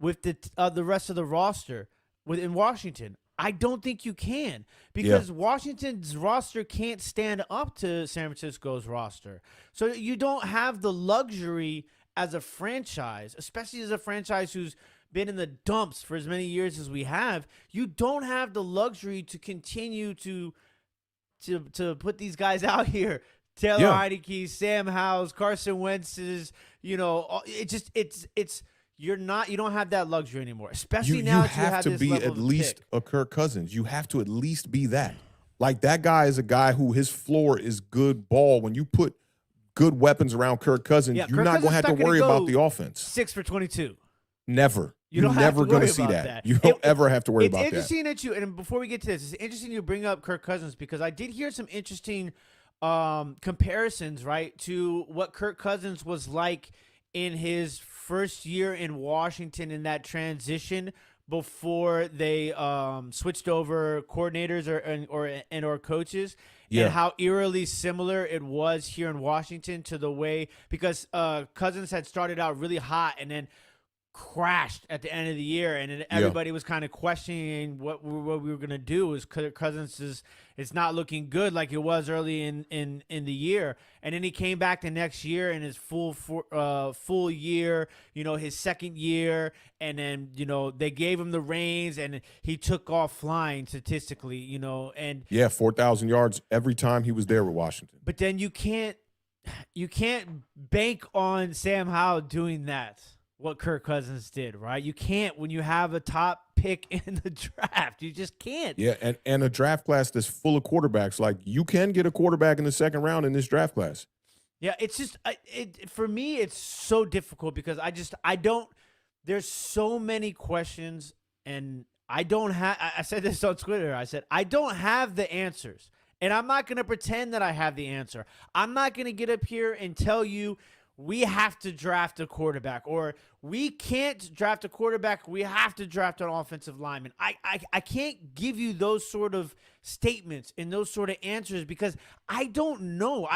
with the rest of the roster in Washington? I don't think you can, because Washington's roster can't stand up to San Francisco's roster. So you don't have the luxury as a franchise, especially as a franchise who's been in the dumps for as many years as we have. You don't have the luxury to continue to put these guys out here. Taylor Heinicke, Sam Howell's, Carson Wentz's, you don't have that luxury anymore, especially now you have to be at least a Kirk Cousins. You have to at least be that. Like, that guy is a guy who his floor is good ball. When you put good weapons around Kirk Cousins, you're not going to have to worry about the offense. 6 for 22. Never. You're never going to see that. You don't ever have to worry about that. It's interesting that and before we get to this, it's interesting you bring up Kirk Cousins, because I did hear some interesting comparisons, right, to what Kirk Cousins was like in his first year in Washington, in that transition before they switched over coordinators or coaches, and how eerily similar it was here in Washington to the way, because Cousins had started out really hot, and then crashed at the end of the year, and then everybody was kind of questioning what we were gonna do. Is Kirk Cousins it's not looking good like it was early in the year, and then he came back the next year in his full year, his second year, and then they gave him the reins, and he took off flying statistically, and 4,000 yards every time he was there with Washington. But then you can't bank on Sam Howell doing that. What Kirk Cousins did, right? You can't when you have a top pick in the draft. You just can't. Yeah, and a draft class that's full of quarterbacks. Like, you can get a quarterback in the second round in this draft class. Yeah, it's just for me, it's so difficult because I don't. There's so many questions, and I don't have. I said this on Twitter. I said I don't have the answers, and I'm not going to pretend that I have the answer. I'm not going to get up here and tell you, we have to draft a quarterback, or we can't draft a quarterback. We have to draft an offensive lineman. I can't give you those sort of statements and those sort of answers because I don't know.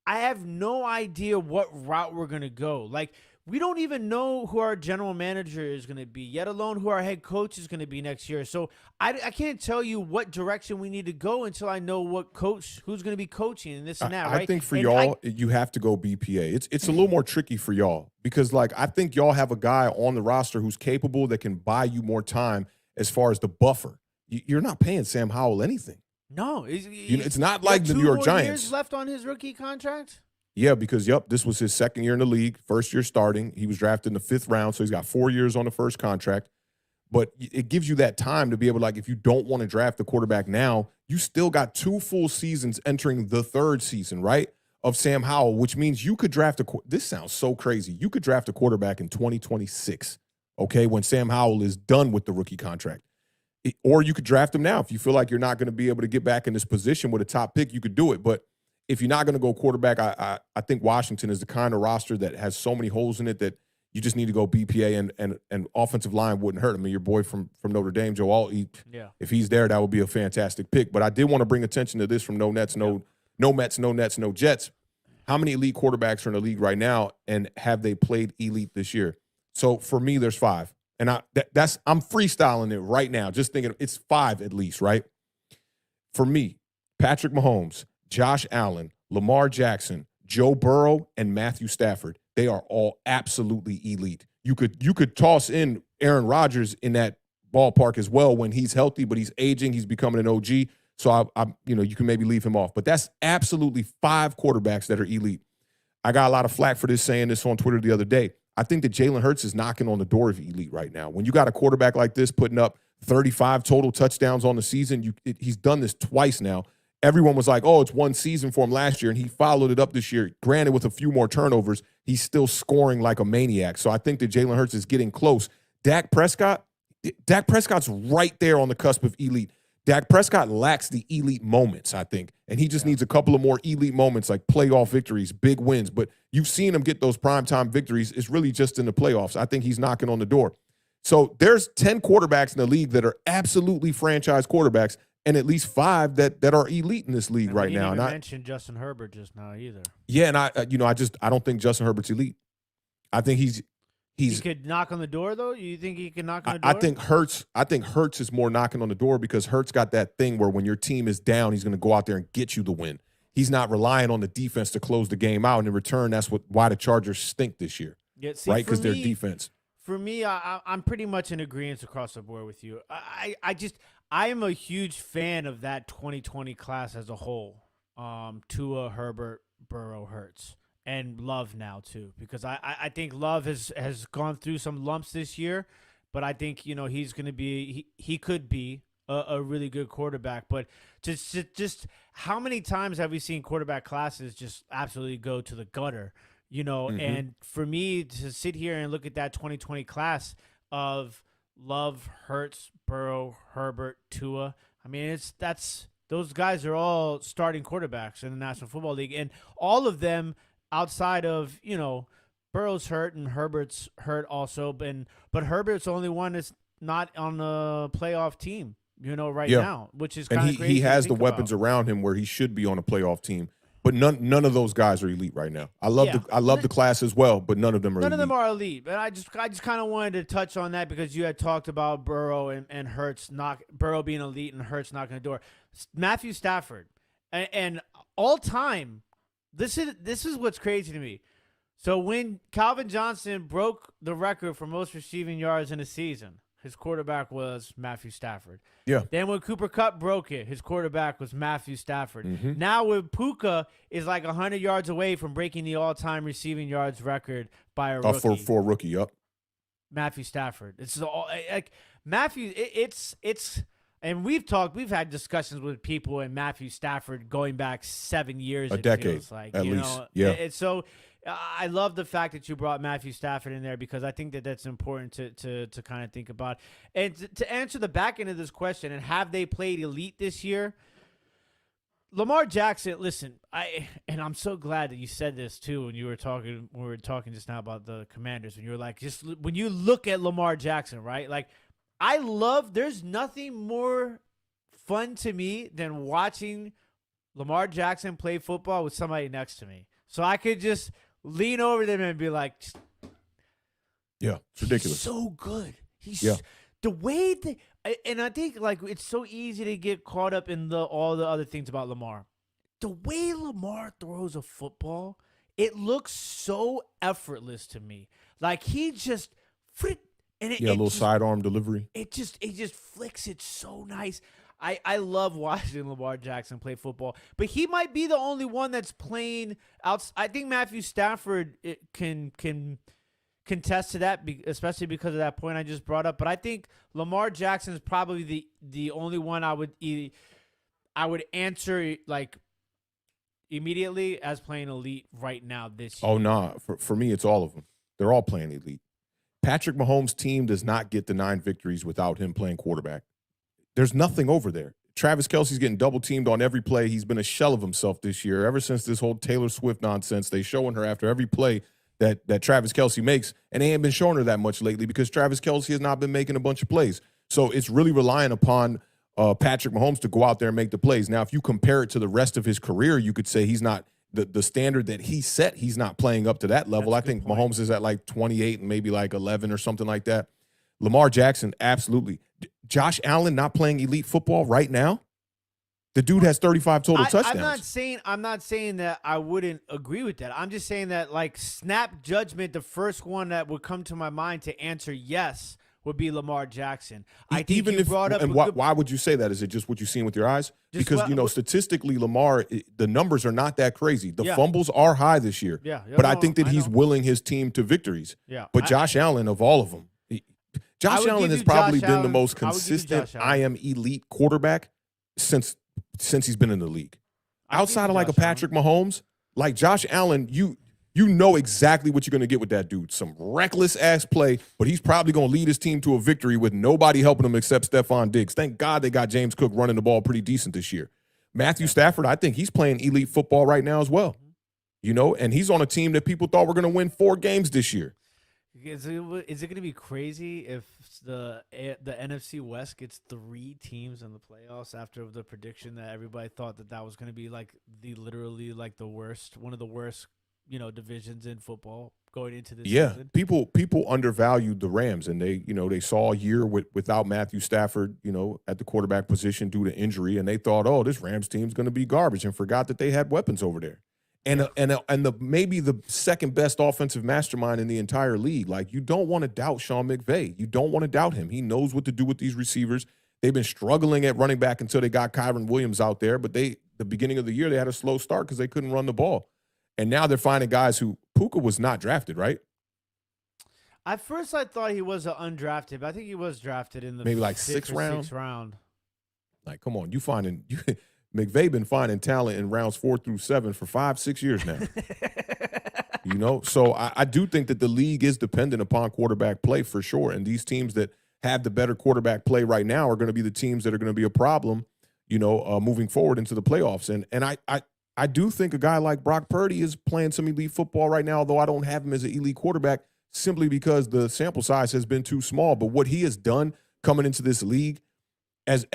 I have no idea what route we're going to go. Like, we don't even know who our general manager is going to be, yet alone who our head coach is going to be next year. So I can't tell you what direction we need to go until I know who's going to be coaching and this and that, right? I think for y'all, you have to go BPA. It's a little more tricky for y'all because, like, I think y'all have a guy on the roster who's capable that can buy you more time as far as the buffer. You're not paying Sam Howell anything. No. It's not like the New York Giants. 2 more years left on his rookie contract? Yeah, because, this was his second year in the league, first year starting. He was drafted in the 5th round, so he's got 4 years on the first contract. But it gives you that time to be able to, like, if you don't want to draft the quarterback now, you still got 2 full seasons entering the 3rd season, right, of Sam Howell, which means you could draft this sounds so crazy. You could draft a quarterback in 2026, okay, when Sam Howell is done with the rookie contract. Or you could draft him now. If you feel like you're not going to be able to get back in this position with a top pick, you could do it. But if you're not going to go quarterback, I think Washington is the kind of roster that has so many holes in it that you just need to go BPA, and offensive line wouldn't hurt. I mean, your boy from Notre Dame, Joe Alt, if he's there, that would be a fantastic pick. But I did want to bring attention to this from No Mets, No Jets. How many elite quarterbacks are in the league right now, and have they played elite this year? So for me, there's 5. And I'm freestyling it right now, just thinking it's 5 at least, right? For me, Patrick Mahomes, Josh Allen, Lamar Jackson, Joe Burrow, and Matthew Stafford. They are all absolutely elite. You could toss in Aaron Rodgers in that ballpark as well when he's healthy, but he's aging. He's becoming an OG. So you can maybe leave him off. But that's absolutely 5 quarterbacks that are elite. I got a lot of flack for saying this on Twitter the other day. I think that Jalen Hurts is knocking on the door of elite right now. When you got a quarterback like this putting up 35 total touchdowns on the season, he's done this twice now. Everyone was like, oh, it's one season for him last year, and he followed it up this year. Granted, with a few more turnovers, he's still scoring like a maniac. So I think that Jalen Hurts is getting close. Dak Prescott's right there on the cusp of elite. Dak Prescott lacks the elite moments, I think, and he just needs a couple of more elite moments like playoff victories, big wins. But you've seen him get those primetime victories. It's really just in the playoffs. I think he's knocking on the door. So there's 10 quarterbacks in the league that are absolutely franchise quarterbacks, and at least 5 that are elite in this league right now. And I mentioned Justin Herbert just now either. Yeah, and I don't think Justin Herbert's elite. I think he could knock on the door though. You think he can knock on the door? I think Hurts is more knocking on the door because Hurts got that thing where when your team is down, he's going to go out there and get you the win. He's not relying on the defense to close the game out, and in return, that's why the Chargers stink this year, right? Because their defense. For me, I'm pretty much in agreement across the board with you. I am a huge fan of that 2020 class as a whole. Tua, Herbert, Burrow, Hurts, and Love now too, because I think Love has gone through some lumps this year, but I think he's going to be he could be a really good quarterback. But just how many times have we seen quarterback classes just absolutely go to the gutter? And for me to sit here and look at that 2020 class of Love, Hurts, Burrow, Herbert, Tua, I mean, those guys are all starting quarterbacks in the National Football League, and all of them outside of, Burrow's hurt and Herbert's hurt also, but Herbert's the only one that's not on the playoff team, right now, which is kind of crazy. He has the weapons around him where he should be on a playoff team. But none of those guys are elite right now. I love the class as well, but none of them are elite. None of them are elite. But I just kind of wanted to touch on that because you had talked about Burrow and Hurts Burrow being elite and Hurts knocking the door. Matthew Stafford and all time. This is what's crazy to me. So when Calvin Johnson broke the record for most receiving yards in a season, his quarterback was Matthew Stafford. Yeah. Then when Cooper Kupp broke it, his quarterback was Matthew Stafford. Mm-hmm. Now when Puka is like 100 yards away from breaking the all-time receiving yards record by a rookie. For a rookie, yep. Matthew Stafford. It's all like Matthew. It's and we've had discussions with people and Matthew Stafford going back 7 years. A decade, like, at least. Yeah. It's so. I love the fact that you brought Matthew Stafford in there because I think that's important to kind of think about. And to answer the back end of this question, and have they played elite this year? Lamar Jackson, listen, I'm so glad that you said this too when we were talking just now about the Commanders, when you were like, just when you look at Lamar Jackson, right? Like, there's nothing more fun to me than watching Lamar Jackson play football with somebody next to me. So I could just lean over them and be like, yeah, it's ridiculous. He's so good. The way that, and I think like it's so easy to get caught up in all the other things about Lamar. The way Lamar throws a football, it looks so effortless to me. Like he just, and a little sidearm delivery. It just flicks it so nice. I love watching Lamar Jackson play football, but he might be the only one that's playing out. I think Matthew Stafford can contest to that, especially because of that point I just brought up. But I think Lamar Jackson is probably the only one I would answer like immediately as playing elite right now this year. Oh, nah. For me, it's all of them. They're all playing elite. Patrick Mahomes' team does not get the 9 victories without him playing quarterback. There's nothing over there. Travis Kelce's getting double-teamed on every play. He's been a shell of himself this year. Ever since this whole Taylor Swift nonsense, they showing her after every play that Travis Kelce makes, and they ain't been showing her that much lately because Travis Kelce has not been making a bunch of plays. So it's really relying upon Patrick Mahomes to go out there and make the plays. Now, if you compare it to the rest of his career, you could say he's not the standard that he set. He's not playing up to that level. I think Mahomes is at like 28 and maybe like 11 or something like that. Lamar Jackson, absolutely. Josh Allen not playing elite football right now? The dude has 35 total touchdowns. I'm not saying that I wouldn't agree with that. I'm just saying that, like, snap judgment, the first one that would come to my mind to answer yes would be Lamar Jackson. I think even you brought up. And why would you say that? Is it just what you've seen with your eyes? Because, statistically, Lamar, the numbers are not that crazy. The fumbles are high this year. But I think that he's willing his team to victories. But Josh Allen, of all of them, Josh Allen has probably been the most consistent I am elite quarterback since he's been in the league. Outside of like a Patrick Mahomes, like Josh Allen, you know exactly what you're going to get with that dude. Some reckless-ass play, but he's probably going to lead his team to a victory with nobody helping him except Stephon Diggs. Thank God they got James Cook running the ball pretty decent this year. Matthew Stafford, I think he's playing elite football right now as well. And he's on a team that people thought were going to win 4 games this year. Is it going to be crazy if the NFC West gets 3 teams in the playoffs after the prediction that everybody thought that was going to be like literally like the worst, one of the worst, divisions in football going into this season? People undervalued the Rams, and they saw a year without Matthew Stafford, at the quarterback position due to injury, and they thought, oh, this Rams team's going to be garbage, and forgot that they had weapons over there. And maybe the second best offensive mastermind in the entire league. Like, you don't want to doubt Sean McVay. You don't want to doubt him. He knows what to do with these receivers. They've been struggling at running back until they got Kyron Williams out there. But the beginning of the year, they had a slow start because they couldn't run the ball. And now they're finding guys who Puka was not drafted, right? At first, I thought he was undrafted, but I think he was drafted in the maybe like sixth round. Like, come on, McVay been finding talent in rounds 4 through 7 for 5-6 years now. So I do think that the league is dependent upon quarterback play for sure. And these teams that have the better quarterback play right now are going to be the teams that are going to be a problem, moving forward into the playoffs. And I do think a guy like Brock Purdy is playing some elite football right now, although I don't have him as an elite quarterback simply because the sample size has been too small. But what he has done coming into this league as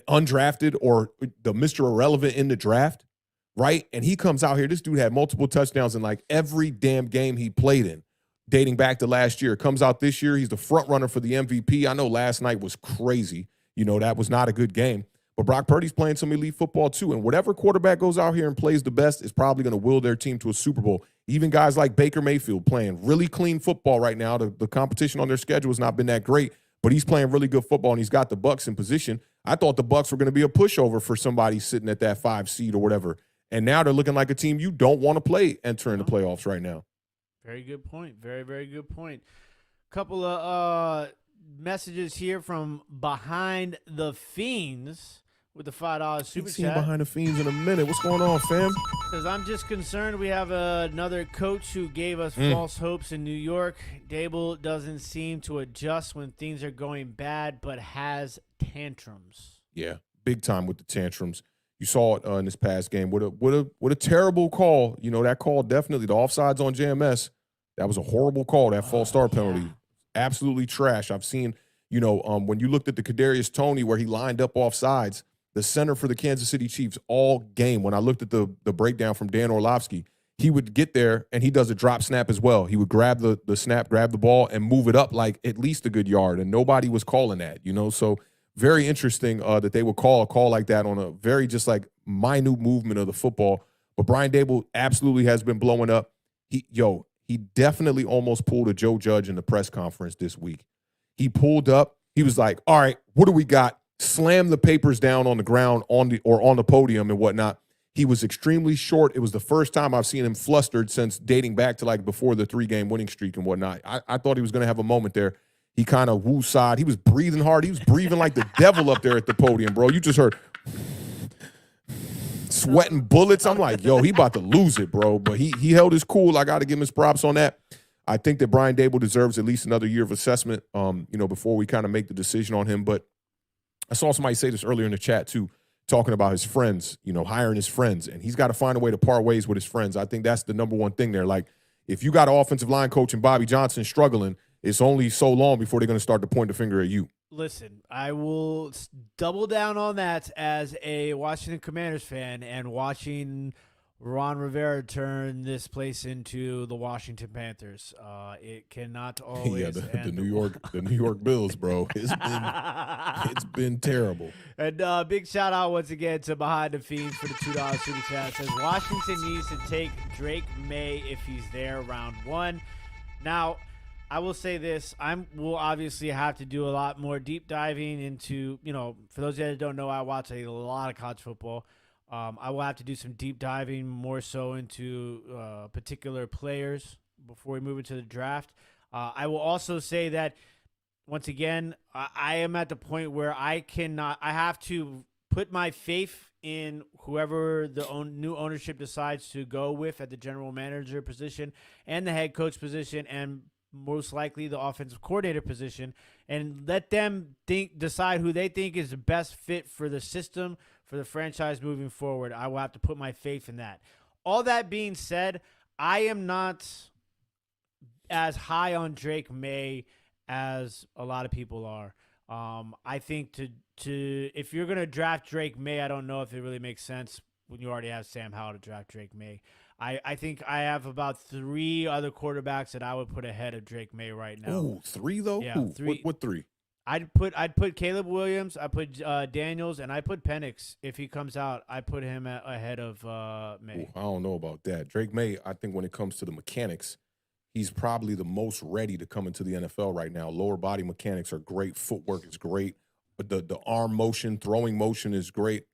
undrafted or the Mr. Irrelevant in the draft, right? And he comes out here. This dude had multiple touchdowns in like every damn game he played in, dating back to last year. Comes out this year. He's the front runner for the MVP. I know last night was crazy. That was not a good game. But Brock Purdy's playing some elite football too. And whatever quarterback goes out here and plays the best is probably going to will their team to a Super Bowl. Even guys like Baker Mayfield playing really clean football right now. The competition on their schedule has not been that great, but he's playing really good football, and he's got the Bucs in position. I thought the Bucs were going to be a pushover for somebody sitting at that 5 seed or whatever. And now they're looking like a team you don't want to play entering the playoffs right now. Very good point. Very, very good point. Couple of messages here from Behind the Fiends with the $5 super chat. Behind the Fiends in a minute. What's going on, fam? Because I'm just concerned we have another coach who gave us false hopes in New York. Dable doesn't seem to adjust when things are going bad, but has tantrums. Yeah, big time with the tantrums. You saw it in this past game. What a terrible call. That call definitely, the offsides on JMS, that was a horrible call, that false start penalty. Absolutely trash. I've seen, when you looked at the Kadarius Toney where he lined up offsides, the center for the Kansas City Chiefs all game, when I looked at the breakdown from Dan Orlovsky, he would get there and he does a drop snap as well. He would grab the snap, grab the ball, and move it up like at least a good yard, and nobody was calling that, So very interesting that they would call a call like that on a very just like minute movement of the football. But Brian Dable absolutely has been blowing up. He definitely almost pulled a Joe Judge in the press conference this week. He pulled up. He was like, all right, what do we got? Slammed the papers down on the ground on the podium and whatnot. He was extremely short. It was the first time I've seen him flustered since dating back to like before the 3-game winning streak and whatnot. I thought he was going to have a moment there. He kind of woo-sawed. He was breathing hard. He was breathing like the devil up there at the podium, bro. You just heard sweating bullets. I'm like, yo, he about to lose it, bro. But he held his cool. I got to give him his props on that. I think that Brian Dable deserves at least another year of assessment, before we kind of make the decision on him. But I saw somebody say this earlier in the chat, too, talking about his friends, hiring his friends. And he's got to find a way to part ways with his friends. I think that's the number one thing there. Like, if you got an offensive line coach and Bobby Johnson struggling, it's only so long before they're going to start to point the finger at you. Listen, I will double down on that as a Washington Commanders fan and watching Ron Rivera turn this place into the Washington Panthers. It cannot always the New York Bills, bro. It's been terrible. And big shout out once again to Behind the Fiends for the $2 super chat. It says Washington needs to take Drake May if he's there round 1. Now, I will say this. We'll obviously have to do a lot more deep diving into, for those of you that don't know, I watch a lot of college football. I will have to do some deep diving more so into particular players before we move into the draft. I will also say that, once again, I am at the point where I have to put my faith in whoever the new ownership decides to go with at the general manager position and the head coach position, and most likely the offensive coordinator position, and let them decide who they think is the best fit for the system, for the franchise moving forward. I will have to put my faith in that. All that being said, I am not as high on Drake May as a lot of people are. I think if you're going to draft Drake May, I don't know if it really makes sense when you already have Sam Howell to draft Drake May. I think I have about 3 other quarterbacks that I would put ahead of Drake May right now. Oh, 3 though? Yeah, Ooh, 3. What 3? I'd put Caleb Williams, I put Daniels, and I put Penix. If he comes out, I put him ahead of May. Ooh, I don't know about that. Drake May, I think when it comes to the mechanics, he's probably the most ready to come into the NFL right now. Lower body mechanics are great. Footwork is great. But the arm motion, throwing motion is great.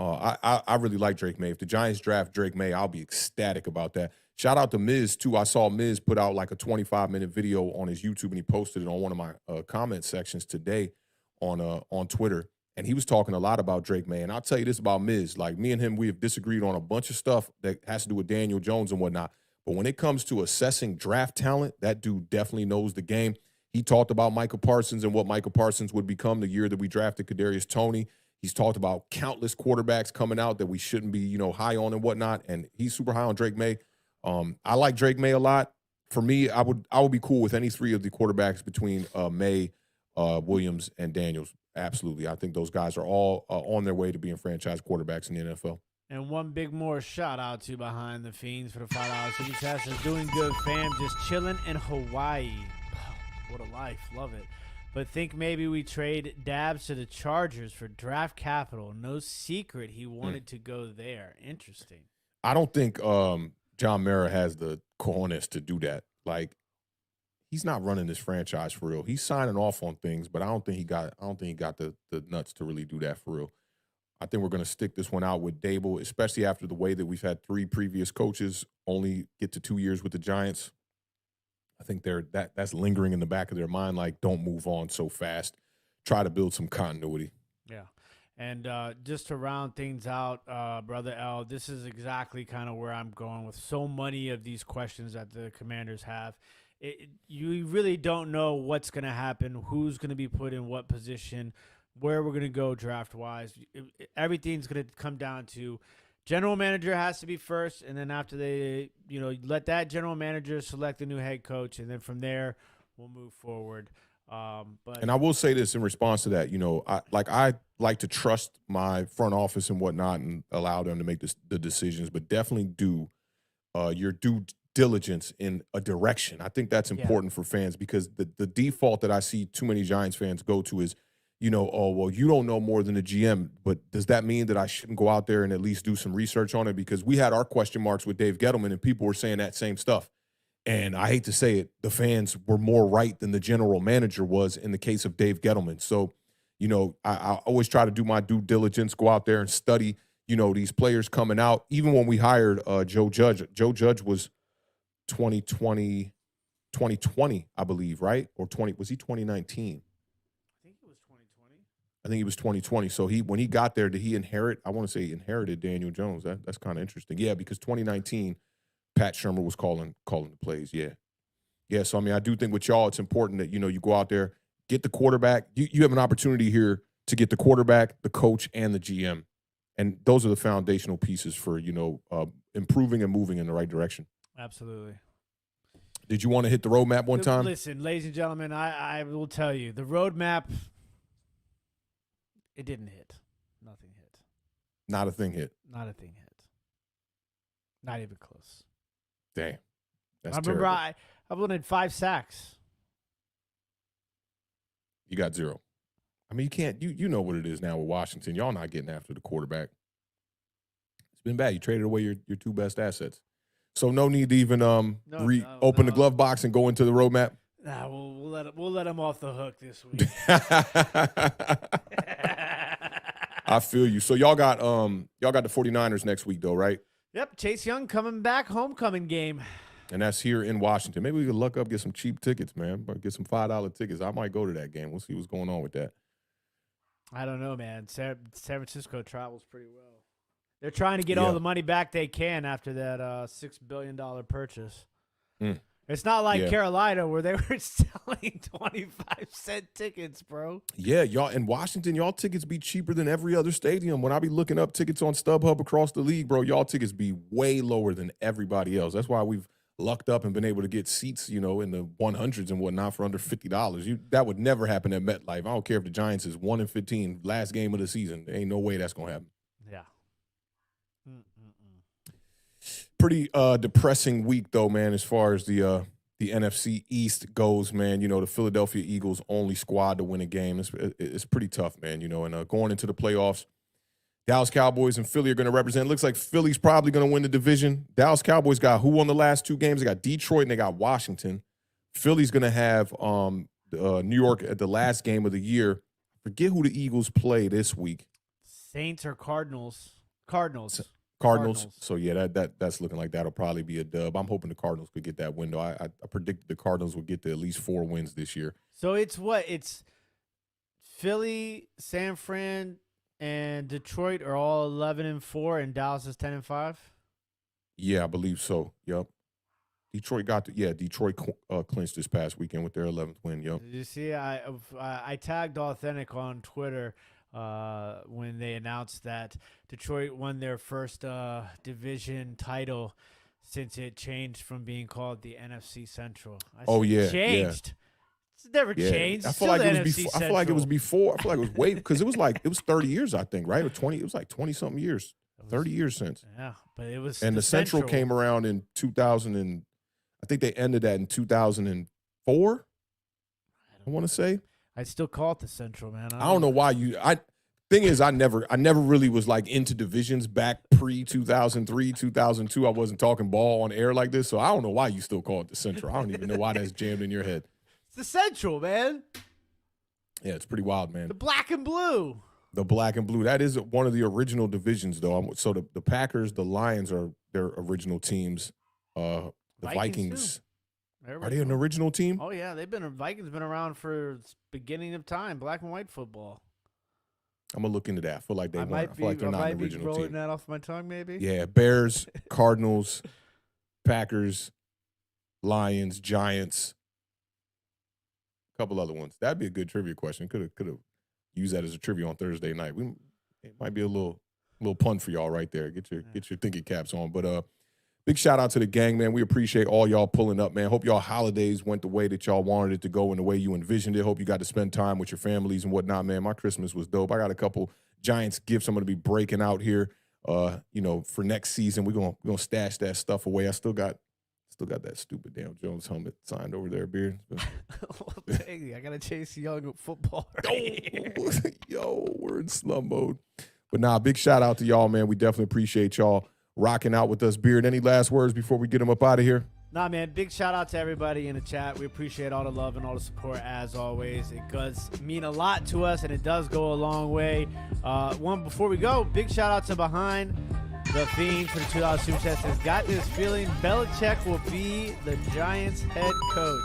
I really like Drake May. If the Giants draft Drake May, I'll be ecstatic about that. Shout out to Miz, too. I saw Miz put out like a 25-minute video on his YouTube, and he posted it on one of my comment sections today on Twitter. And he was talking a lot about Drake May. And I'll tell you this about Miz. Like, me and him, we have disagreed on a bunch of stuff that has to do with Daniel Jones and whatnot. But when it comes to assessing draft talent, that dude definitely knows the game. He talked about Michael Parsons and what Michael Parsons would become the year that we drafted Kadarius Toney. He's talked about countless quarterbacks coming out that we shouldn't be, high on and whatnot. And he's super high on Drake May. I like Drake May a lot. For me, I would be cool with any 3 of the quarterbacks between May, Williams, and Daniels. Absolutely. I think those guys are all on their way to being franchise quarterbacks in the NFL. And one big more shout out to Behind the Fiends for the $5 super chat. Says, doing good, fam. Just chilling in Hawaii. What a life. Love it. But think maybe we trade Dabs to the Chargers for draft capital. No secret he wanted to go there. Interesting. I don't think John Mara has the cojones to do that. Like, he's not running this franchise for real. He's signing off on things, but I don't think he got the nuts to really do that for real. I think we're going to stick this one out with Dable, especially after the way that we've had 3 previous coaches only get to 2 years with the Giants. I think that's lingering in the back of their mind, like, don't move on so fast. Try to build some continuity. Yeah. And just to round things out, Brother L, this is exactly kind of where I'm going with so many of these questions that the Commanders have. You really don't know what's going to happen, who's going to be put in what position, where we're going to go draft-wise. Everything's going to come down to general manager has to be first, and then after they, let that general manager select the new head coach, and then from there we'll move forward. And I will say this in response to that, I like to trust my front office and whatnot and allow them to make the decisions, but definitely do your due diligence in a direction. I think that's important for fans, because the default that I see too many Giants fans go to is, oh, well, you don't know more than the GM, but does that mean that I shouldn't go out there and at least do some research on it? Because we had our question marks with Dave Gettleman, and people were saying that same stuff. And I hate to say it, the fans were more right than the general manager was in the case of Dave Gettleman. So, I always try to do my due diligence, go out there and study, these players coming out. Even when we hired Joe Judge was 2020, I believe, right? Or was he 2019? I think he was 2020. So when he got there, did he inherit? I want to say he inherited Daniel Jones. That's kind of interesting. Yeah, because 2019, Pat Shurmur was calling the plays. Yeah. Yeah, so, I do think with y'all, it's important that, you go out there, get the quarterback. You have an opportunity here to get the quarterback, the coach, and the GM. And those are the foundational pieces for, improving and moving in the right direction. Absolutely. Did you want to hit the roadmap one time? Listen, ladies and gentlemen, I will tell you, the roadmap, it didn't hit. Nothing hit. Not a thing hit. Not a thing hit. Not even close. Damn. That's I remember terrible. I wanted 5 sacks. You got 0. You can't. You know what it is now with Washington. Y'all not getting after the quarterback. It's been bad. You traded away your 2 best assets. So no need to even open the glove box and go into the roadmap. Nah, we'll let him off the hook this week. I feel you. So y'all got the 49ers next week though, right? Yep, Chase Young coming back, homecoming game. And that's here in Washington. Maybe we could luck up, get some cheap tickets, man. Get some $5 tickets. I might go to that game. We'll see what's going on with that. I don't know, man. San Francisco travels pretty well. They're trying to get all the money back they can after that $6 billion purchase. It's not like Carolina where they were selling 25-cent tickets, bro. Yeah, y'all in Washington, y'all tickets be cheaper than every other stadium. When I be looking up tickets on StubHub across the league, bro, y'all tickets be way lower than everybody else. That's why we've lucked up and been able to get seats, in the 100s and whatnot for under $50. That would never happen at MetLife. I don't care if the Giants is 1-15, last game of the season. There ain't no way that's gonna happen. Yeah. Pretty depressing week though, man, as far as the NFC East goes, man. The Philadelphia Eagles only squad to win a game. It's pretty tough, man. And going into the playoffs, Dallas Cowboys and Philly are going to represent. It looks like Philly's probably going to win the division. Dallas Cowboys got who on the last 2 games? They got Detroit and they got Washington. Philly's going to have New York at the last game of the year. Forget who the Eagles play this week. Saints or Cardinals? Cardinals. So, yeah, that's looking like that'll probably be a dub. I'm hoping the Cardinals could get that window. I predicted the Cardinals would get to at least 4 wins this year. So it's what? It's Philly, San Fran, and Detroit are all 11-4, and Dallas is 10-5? Yeah, I believe so. Yep. Detroit Detroit clinched this past weekend with their 11th win. Yep. Did you see? I tagged Awthentik on Twitter when they announced that Detroit won their first division title since it changed from being called the NFC Central. Changed. It's never changed. I feel like it was before. I feel like it was way because it was 30 years, I think, right? Or 20. It was like 20 something years. 30 years since. Yeah, but it was. And the Central came around in 2000 and I think they ended that in 2004. I want to say. I still call it the Central, man. I don't know why thing is, I never really was like into divisions back pre 2003, 2002. I wasn't talking ball on air like this, so I don't know why you still call it the Central. I don't even know why that's jammed in your head. It's the Central, man. Yeah, it's pretty wild, man. The black and blue. The black and blue. That is one of the original divisions, though. So the Packers, the Lions are their original teams. The Vikings are they an original team? Oh yeah, Vikings been around for beginning of time. Black and white football. I'm gonna look into that. I feel like they're not an original team. I might be rolling that off my tongue, maybe. Yeah, Bears, Cardinals, Packers, Lions, Giants, a couple other ones. That'd be a good trivia question. Could have used that as a trivia on Thursday night. It might be a little pun for y'all right there. Get your thinking caps on. But big shout out to the gang, man. We appreciate all y'all pulling up, man. Hope y'all holidays went the way that y'all wanted it to go and the way you envisioned it. Hope you got to spend time with your families and whatnot, man. My Christmas was dope. I got a couple Giants gifts I'm going to be breaking out here, for next season. We're gonna stash that stuff away. I still got that stupid damn Jones helmet signed over there, Beard. Dang, I got to chase young football. Yo, we're in slum mode. But nah, big shout out to y'all, man. We definitely appreciate y'all rocking out with us, Beard. Any last words before we get them up out of here? Nah, man, big shout out to everybody in the chat. We appreciate all the love and all the support as always. It does mean a lot to us, and it does go a long way. Before we go, big shout out to Behind the Fiend for the $2 super chat. Says, got this feeling Belichick will be the Giants head coach.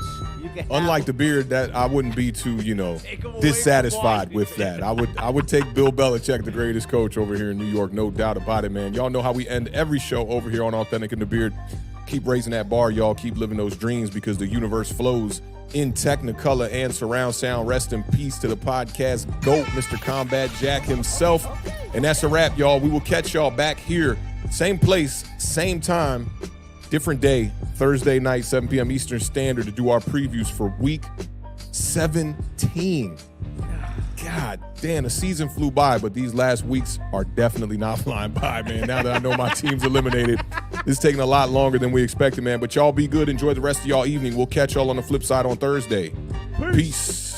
Unlike the Beard, that I wouldn't be too, dissatisfied with that. I would take Bill Belichick, the greatest coach over here in New York, no doubt about it, man. Y'all know how we end every show over here on Awthentik and The Beard. Keep raising that bar, y'all. Keep living those dreams because the universe flows in Technicolor and surround sound. Rest in peace to the podcast GOAT, Mr. Combat Jack himself. And that's a wrap, y'all. We will catch y'all back here. Same place, same time, different day, Thursday night, 7 p.m. Eastern Standard to do our previews for Week 17. God damn, the season flew by, but these last weeks are definitely not flying by, man. Now that I know my team's eliminated, it's taking a lot longer than we expected, man. But y'all be good. Enjoy the rest of y'all evening. We'll catch y'all on the flip side on Thursday. Peace.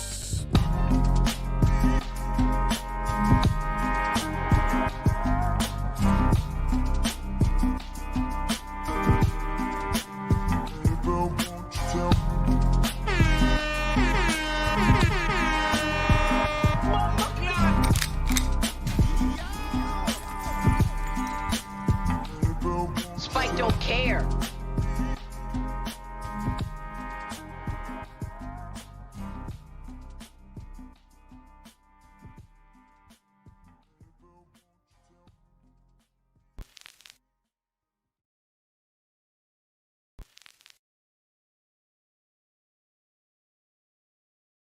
Spike don't care.